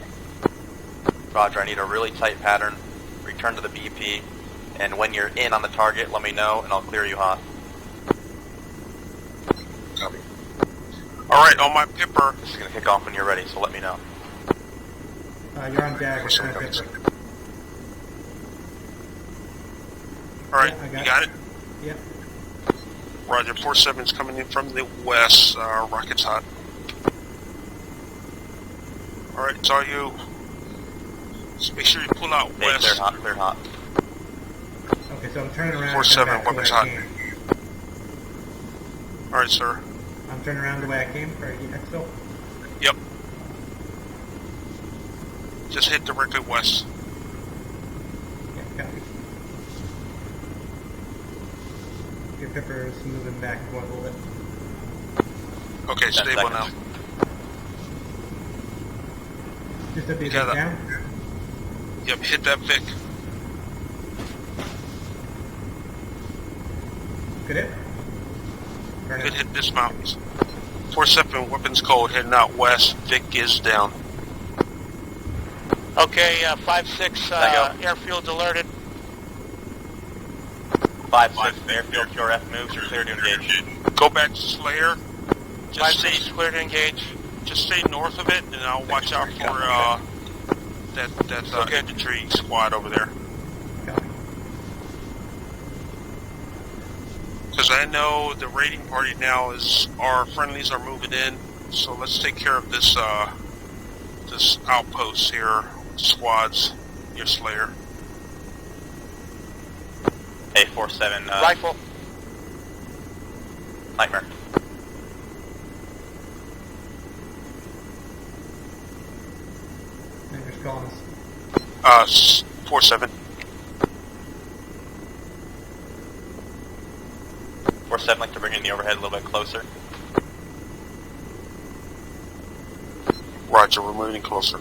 Roger, I need a really tight pattern, return to the BP, and when you're in on the target, let me know and I'll clear you hot. Copy. Alright, on my Pipper. This is going to kick off when you're ready, so let me know. You're on dagger. 47 Kind copies. of Alright, Yeah, I you got it? Yep. Roger, 47's coming in from the west. Rockets hot. Alright, it's all you. Just make sure you pull out Hey, west. clear hot. Okay, so I'm turning around. 47, and coming weapons back hot. the way I came. Alright, sir. I'm turning around the way I came for exfil. Yep. Just hit directly west. Yeah, copy. Your Pipper's moving back and forth a little bit. Okay, 10 stable now. seconds. Just at the Yeah, that- down. Yep, hit that Vic. Good hit. Turn Good it. hit dismount. 4-7 weapons code heading out west. Vic is down. Okay, 5-6 airfield's alerted. 5-6 airfield QRF moves. You're clear to engage. Go back to Slayer. Just 5-6 stay, clear to engage. just stay north of it, and I'll watch out for that infantry squad over there. Because I know the raiding party now is our friendlies are moving in, so let's take care of this this outpost here, squads near Slayer. A47 Rifle. Nightmare. Nightmare's calling us. 4-7. 4-7, like to bring in the overhead a little bit closer. Roger, we're moving closer.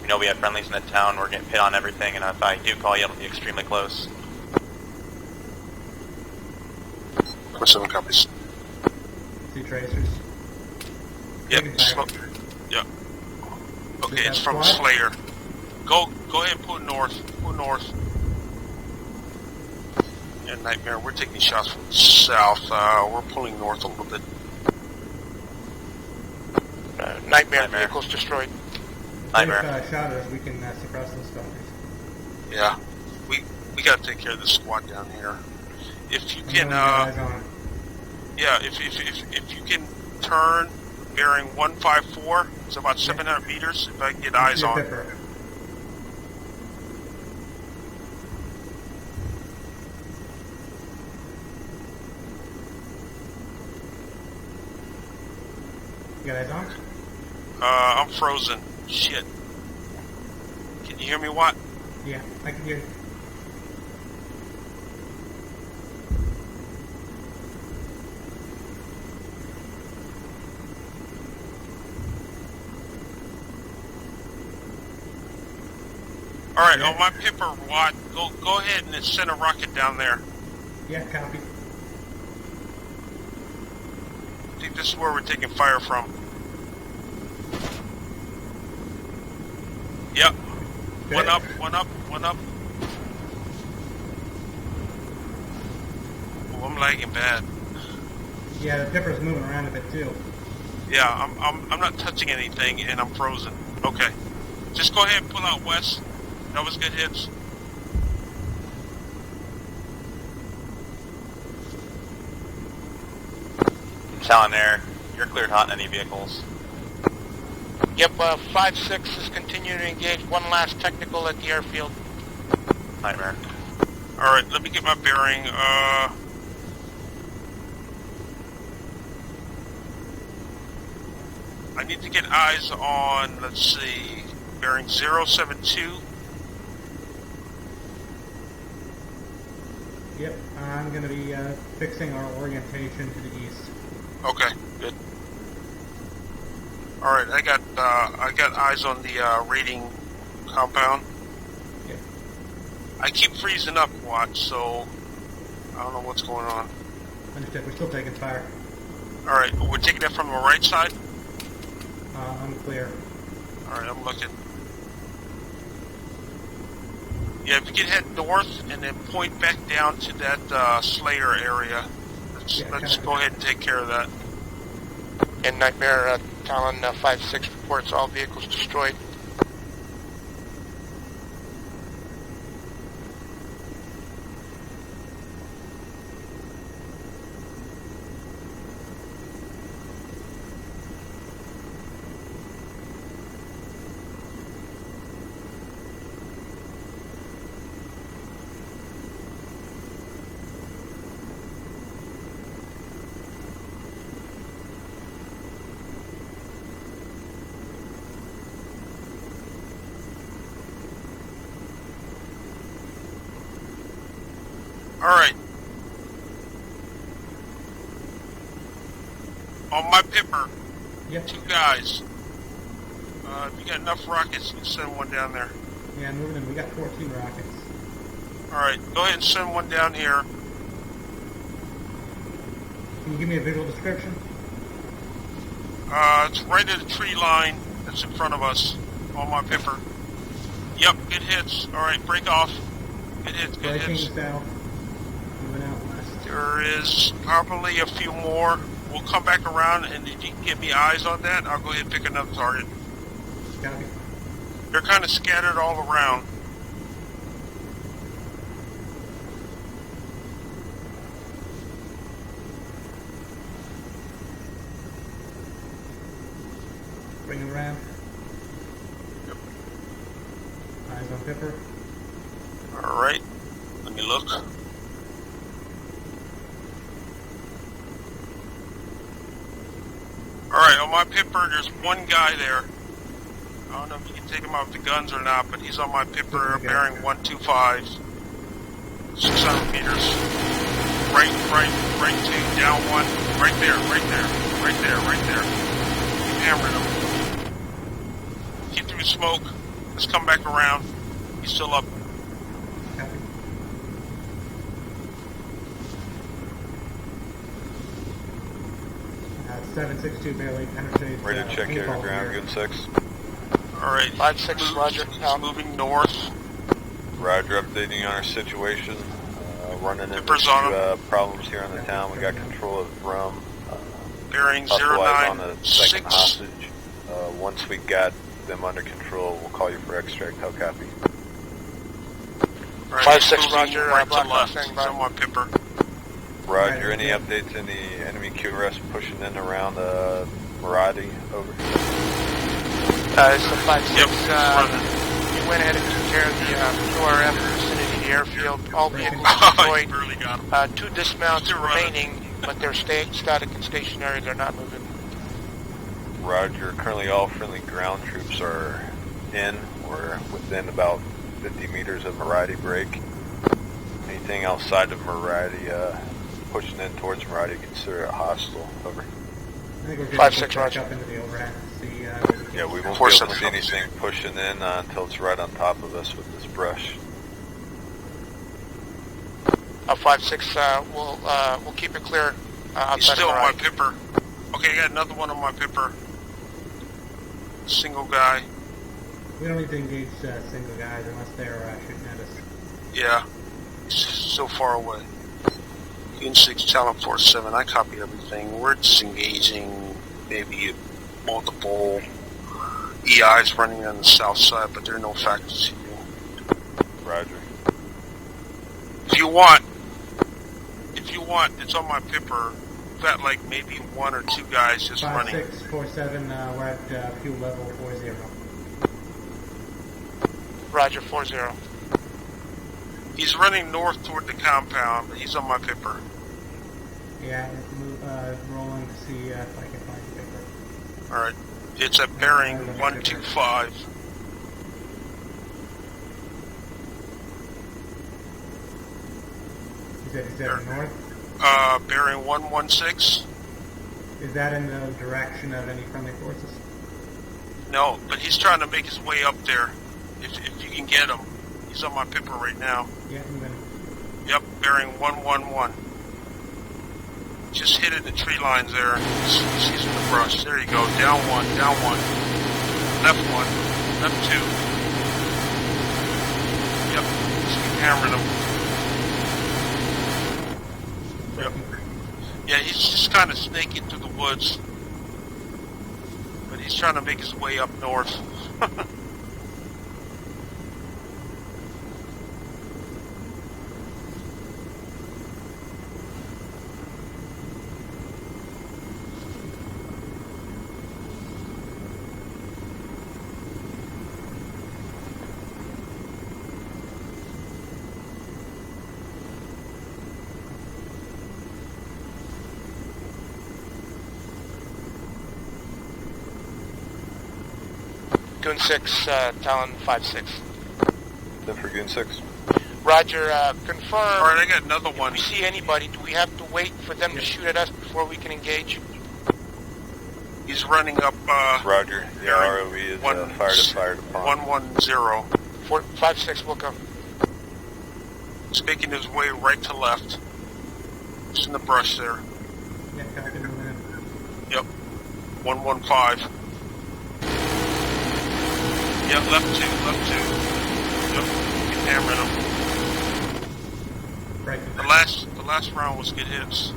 You know we have friendlies in the town, we're getting hit on everything, and if I do call you, it'll be extremely close. 4-7 copies. See tracers. Yep. Taking fire. Yep. Okay, Is it's that from squad? Slayer. Go ahead and pull north. Pull north. And Nightmare, we're taking shots from the south. We're pulling north a little bit. Nightmare vehicles destroyed. Nightmare. If shot at us, we can suppress those stalkers. Yeah. We gotta take care of this squad down here. If you can yeah, if you can turn bearing 154, it's about 700 meters, if I can get eyes on. Pipper. You got eyes on? I'm frozen. Shit. Can you hear me, Watt? Yeah, I can hear you. Alright, on my Pipper, Watt, go ahead and send a rocket down there. Yeah, copy. I think this is where we're taking fire from. Yep. One up, one up, one up. Oh, I'm lagging bad. Yeah, the Pipper's moving around a bit too. Yeah, I'm not touching anything and I'm frozen. Okay. Just go ahead and pull out west. That was good hits. Talon there, you're cleared hot in any vehicles. Yep, 5-6 is continuing to engage. One last technical at the airfield. Nightmare. Alright, let me get my bearing. I need to get eyes on, let's see, bearing 072. Yep, I'm going to be fixing our orientation to the east. Okay, good. Alright, I got eyes on the raiding compound. Yep. I keep freezing up, Watt, so I don't know what's going on. Understood, we're still taking fire. Alright, we're taking that from the right side? Unclear. Alright, I'm looking. Yeah, if you can head north and then point back down to that Slayer area, let's go ahead and take care of that. And Nightmare, Talon 5-6 reports all vehicles destroyed. Alright. On my Pipper, Yep. 2 guys. If you got enough rockets, you can send one down there. Yeah, moving in. We got 14 rockets. Alright, go ahead and send one down here. Can you give me a visual description? It's right at the tree line that's in front of us on my pipper. Yep, it hits. Alright, break off. It hits, it Breaking hits. south. Moving out west. There is probably a few more. We'll come back around, and if you can give me eyes on that, I'll go ahead and pick another target. Copy. They're kind of scattered all around. Bring it around. Yep. Eyes on Pipper. Alright, let me look. Alright, on my pipper, there's one guy there. I don't know if you can take him out with the guns or not, but he's on my pipper bearing 125. 600 meters. Right two, down one. Right there. Keep hammering him. Keep through the smoke. Let's come back around. He's still up. Copy. 762 barely penetrates. Ready to check air to ground, good 6. Alright. 5-6, Roger. He's moving north. Roger, updating on our situation. Running into Pippers on him. problems here in the town. We got control of Rum. Bearing Hospitalized on the second 096. hostage. Once we got them under control, we'll call you for extract. How copy? Right, 5-6, Roger. Right to Black left. Hawk, He's on my pipper. Roger, any updates in the enemy QRS pushing in around Maradi? Over. It's the 5-6. We went ahead and took care of the QRF vicinity of the airfield. All vehicles deployed. Barely got him. 2 dismounts remaining, but they're static and stationary. They're not moving. Roger, currently all friendly ground troops are in. We're within about 50 meters of Maradi break. Anything outside of Maradi, pushing in towards Maradi, consider it hostile. Over. I think we're good 5-6, to Roger. Up into the overhead. See, Yeah, we won't 4-7 be able to see comes. anything pushing in until it's right on top of us with this brush. 5-6. We'll keep it clear. He's Outside still of on my Maradi. pipper. Okay, I got another one on my pipper. Single guy. we don't need to engage single guys unless they're shooting at us. Yeah. He's so far away. Goon 6, Talon 47. I copy everything. We're disengaging maybe multiple EIs running on the south side, but there are no factors here. Roger. If you want, it's on my pipper. We've got like maybe 1 or 2 guys just running. 5647, we're at fuel level 40. Roger, 4-0. He's running north toward the compound, but he's on my pipper. Yeah, rolling to see if I can find the paper. Alright. It's at bearing 125. Is that north? Bearing 116. Is that in the direction of any friendly forces? No, but he's trying to make his way up there. If you can get him. He's on my pipper right now. Yeah, moving. Yep, bearing 111. Just hit it in the tree lines there. He's in the brush. There you go. Down one. Left 1. Left 2. Yep, just keep hammering him. Yep. Yeah, he's just kind of snaking through the woods. But he's trying to make his way up north. Goon 6, Talon 5-6. Then for Goon 6. Roger, confirm. Alright, I got another one. If we see anybody, do we have to wait for them to shoot at us before we can engage? He's running up, Roger, the ROE is fire department. 110. 5-6, we'll go. He's making his way right to left. Just in the brush there. Yeah, copy, moving in. Yep. 115. Yeah, left 2. Yep, keep hammering them. Right. The last round was good hits.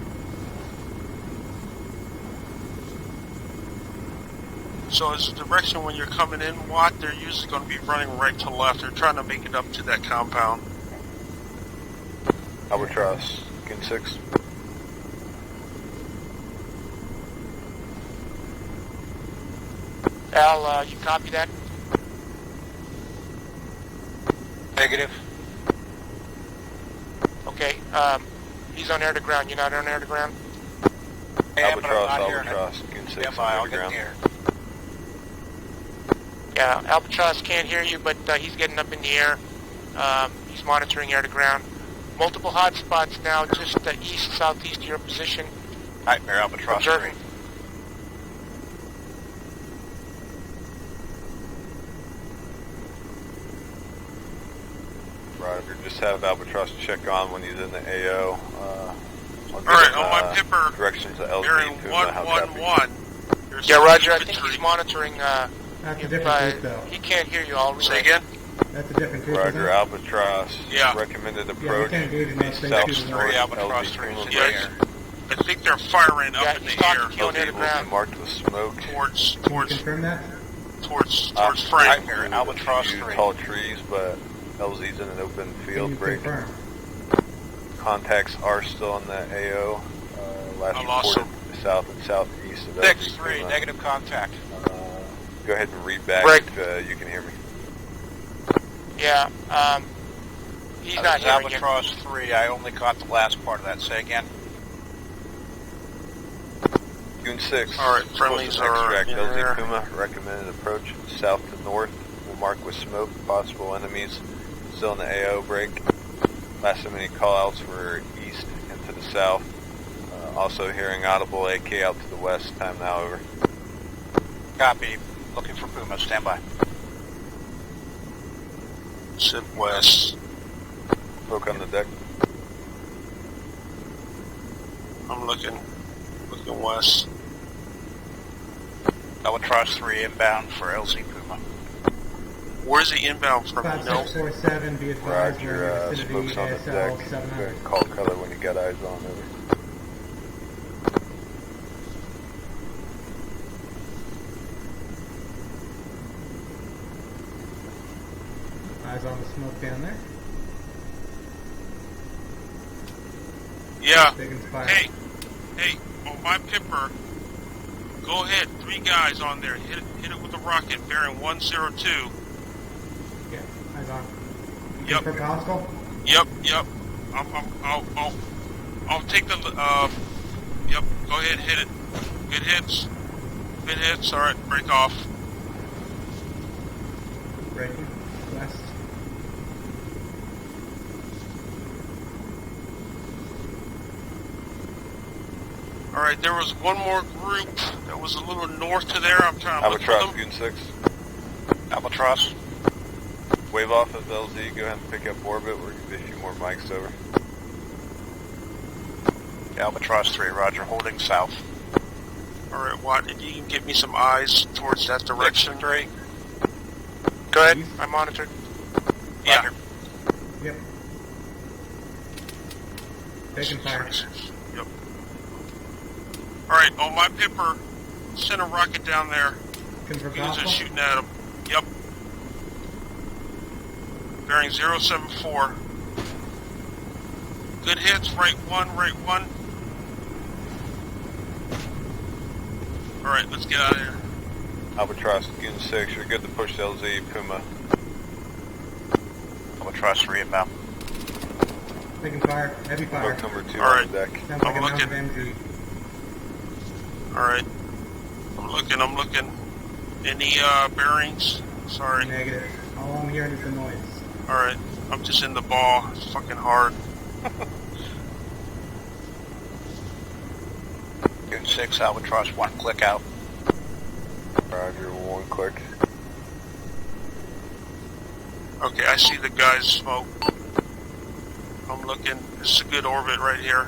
So as a direction when you're coming in, Watt, they're usually going to be running right to left. They're trying to make it up to that compound. Albatross, Goon 6. Al, you copy that? Negative. Okay, he's on air to ground. You're not on air to ground? I am, but I'm Albatross, not hearing it. Albatross, Goon 6 Stand on by, I'll the get ground. in the air. Yeah, Albatross can't hear you, but he's getting up in the air. He's monitoring air to ground. Multiple hot spots now, just east, southeast of your position. Nightmare Albatross 3. Observing. Roger, just have Albatross check on when he's in the AO. I'll give Alright, him, on my pipper, directions to LZ, bearing Puma, how copy? 111. Yeah, Roger, I think he's monitoring. That's a If, different group, though. he can't hear you. I'll relay. Say again? That's a different group. Roger, isn't it? Albatross, Yeah. recommended Yeah, we approach, can't engage unless they south do to the north, Three Albatross LZ, 3 is Puma, in the break. air. I think they're firing Yeah, up in he's the talking air to you on air LZ to will ground. be marked with smoke. towards Can you confirm that? towards Opposite Frank. Nightmare Albatross few 3. tall trees, but LZ's in an open Can field, you break. confirm? Contacts are still on the AO. Last I lost reported south and southeast of 6-3, LZ, Puma. negative contact. Go ahead and read back Break. if you can hear me. Yeah, he's That not was hearing you. Albatross 3. I only caught the last part of that. Say again. Goon 6. All right, friendlies supposed to are extract in LZ there. Puma. Recommended approach south to north. Will mark with smoke. Possible enemies still in the AO break. Last so many callouts were east and to the south. Also hearing audible AK out to the west. Time now over. Copy. Looking for Puma. Stand by. Sit west. Smoke on the deck. I'm looking west. Albatross 3 inbound for LZ Puma. Where's he inbound from? You know? 5647, be advised, we're in Roger, the vicinity smoke's on the deck. ASL Go 700. ahead and call color when you got eyes on. Over. Eyes on the smoke down there. Yeah. Big and fire. Hey, on my pipper, go ahead. 3 guys on there. Hit it with a rocket bearing 102. Yeah, eyes on. Yep. For hostile? Yep. I'll take the. Yep. Go ahead, hit it. Good hits. All right, break off. Breaking. West. All right, there was one more group that was a little north to there. I'm trying to look for Albatross, them. Goon 6. Albatross. Wave off of LZ. Go ahead and pick up orbit. We're going to get a few more mics over. Albatross 3. Roger. Holding south. All right, Watt, if you can get me some eyes towards that direction. 3. Go ahead. I monitored. Yeah. Roger. Yep. Big and fire. Yep. All right, on my pipper, send a rocket down there. Confirm You guys are hostile? shooting at him. Yep. Bearing 074. Good hits, right one. All right, let's get out of here. Albatross, Goon 6. You're good to push LZ Puma. Albatross 3 inbound. Big and fire. Heavy fire. Smoke number 2 All on right. the deck. Sounds like I'm a mountain of looking. MG. All right. I'm looking. Any bearings? Sorry. Negative. All I'm hearing is the noise. All right. I'm just in the ball. It's fucking hard. Goon 6. Albatross 1. Click out. Roger, 1 click. Okay, I see the guy's smoke. I'm looking. This is a good orbit right here.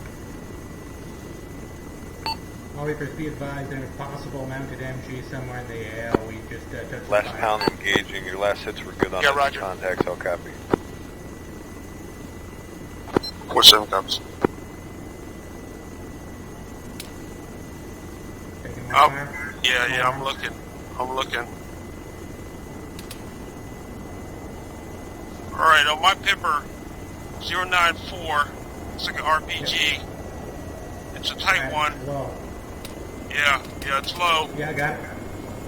All reapers be advised, and if possible, mounted MG somewhere in the AL. We just touched Last the fire. pound engaging. Your last hits were good on Yeah, the roger. contacts. I'll copy. 4-7 comes. Taking Oh, one fire. yeah, I'm looking. Alright, on my Pipper, 094, it's like an RPG. It's a Type Alright, 1. low. Yeah, it's low. Yeah, I got it.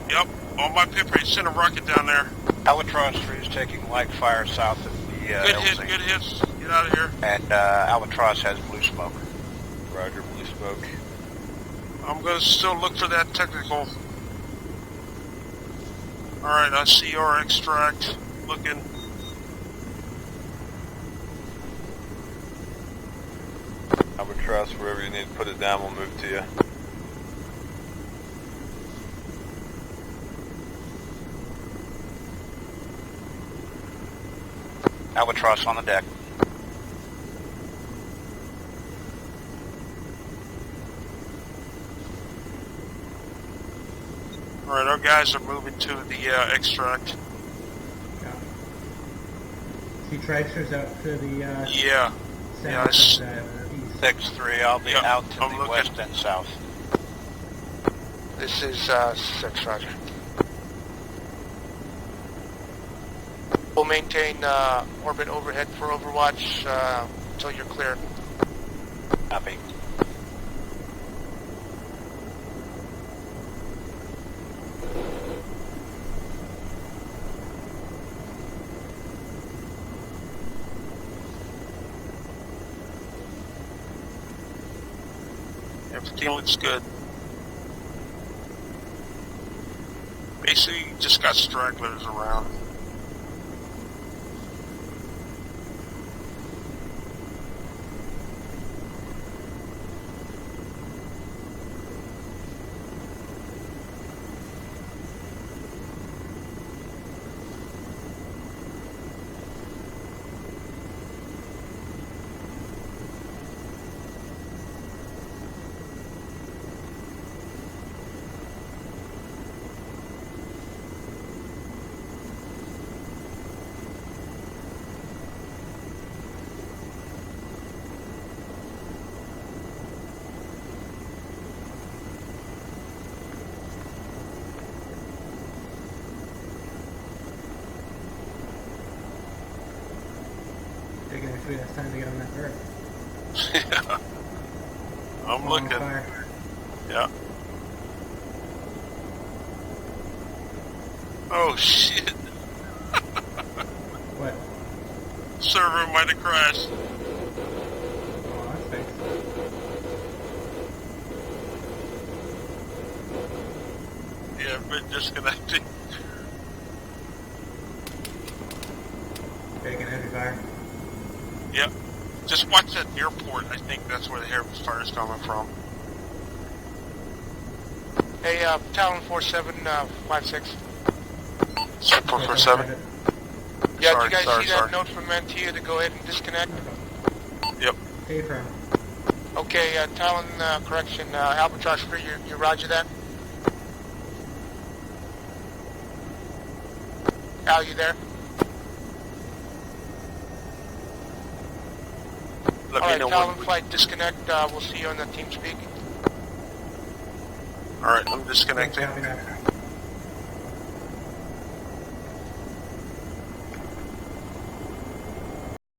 Yep, on my Pipper, he sent a rocket down there. Albatross 3 is taking light fire south of the Good LZ. hit, good hits. Get out of here. And Albatross has blue smoke. Roger, blue smoke. I'm gonna still look for that technical. Alright, I see our extract. Looking. Albatross, wherever you need to put it down, we'll move to you. Albatross on the deck. Alright, our guys are moving to the extract. Yeah. See tracers out to the Yeah. Yeah, I south and east. 6-3, I'll be Yep, out to I'm the looking. west and south. This is 6, roger. We'll maintain orbit overhead for Overwatch until you're clear. Copy. Everything looks good. Basically, just got stragglers around. Taking it through, that's time to get on that bird. Yeah. I'm On looking. fire. Yeah. Oh shit. What? Server might have crashed. Oh, that's fixed. Yeah, been disconnected. Taking heavy fire. Yep. Just watch that airport. I think that's where the air fire is coming from. Hey, Talon 4756. 447. Yeah, Sorry, did you guys sorry, see sorry. that note from Mantia to go ahead and disconnect? Yep. A-firm. Okay, Talon, correction, Albatross 3, you roger that? Al, you there? Let All me right, know Talon when. flight disconnect. We'll see you on the TeamSpeak. Alright, I'm disconnecting. Copy that.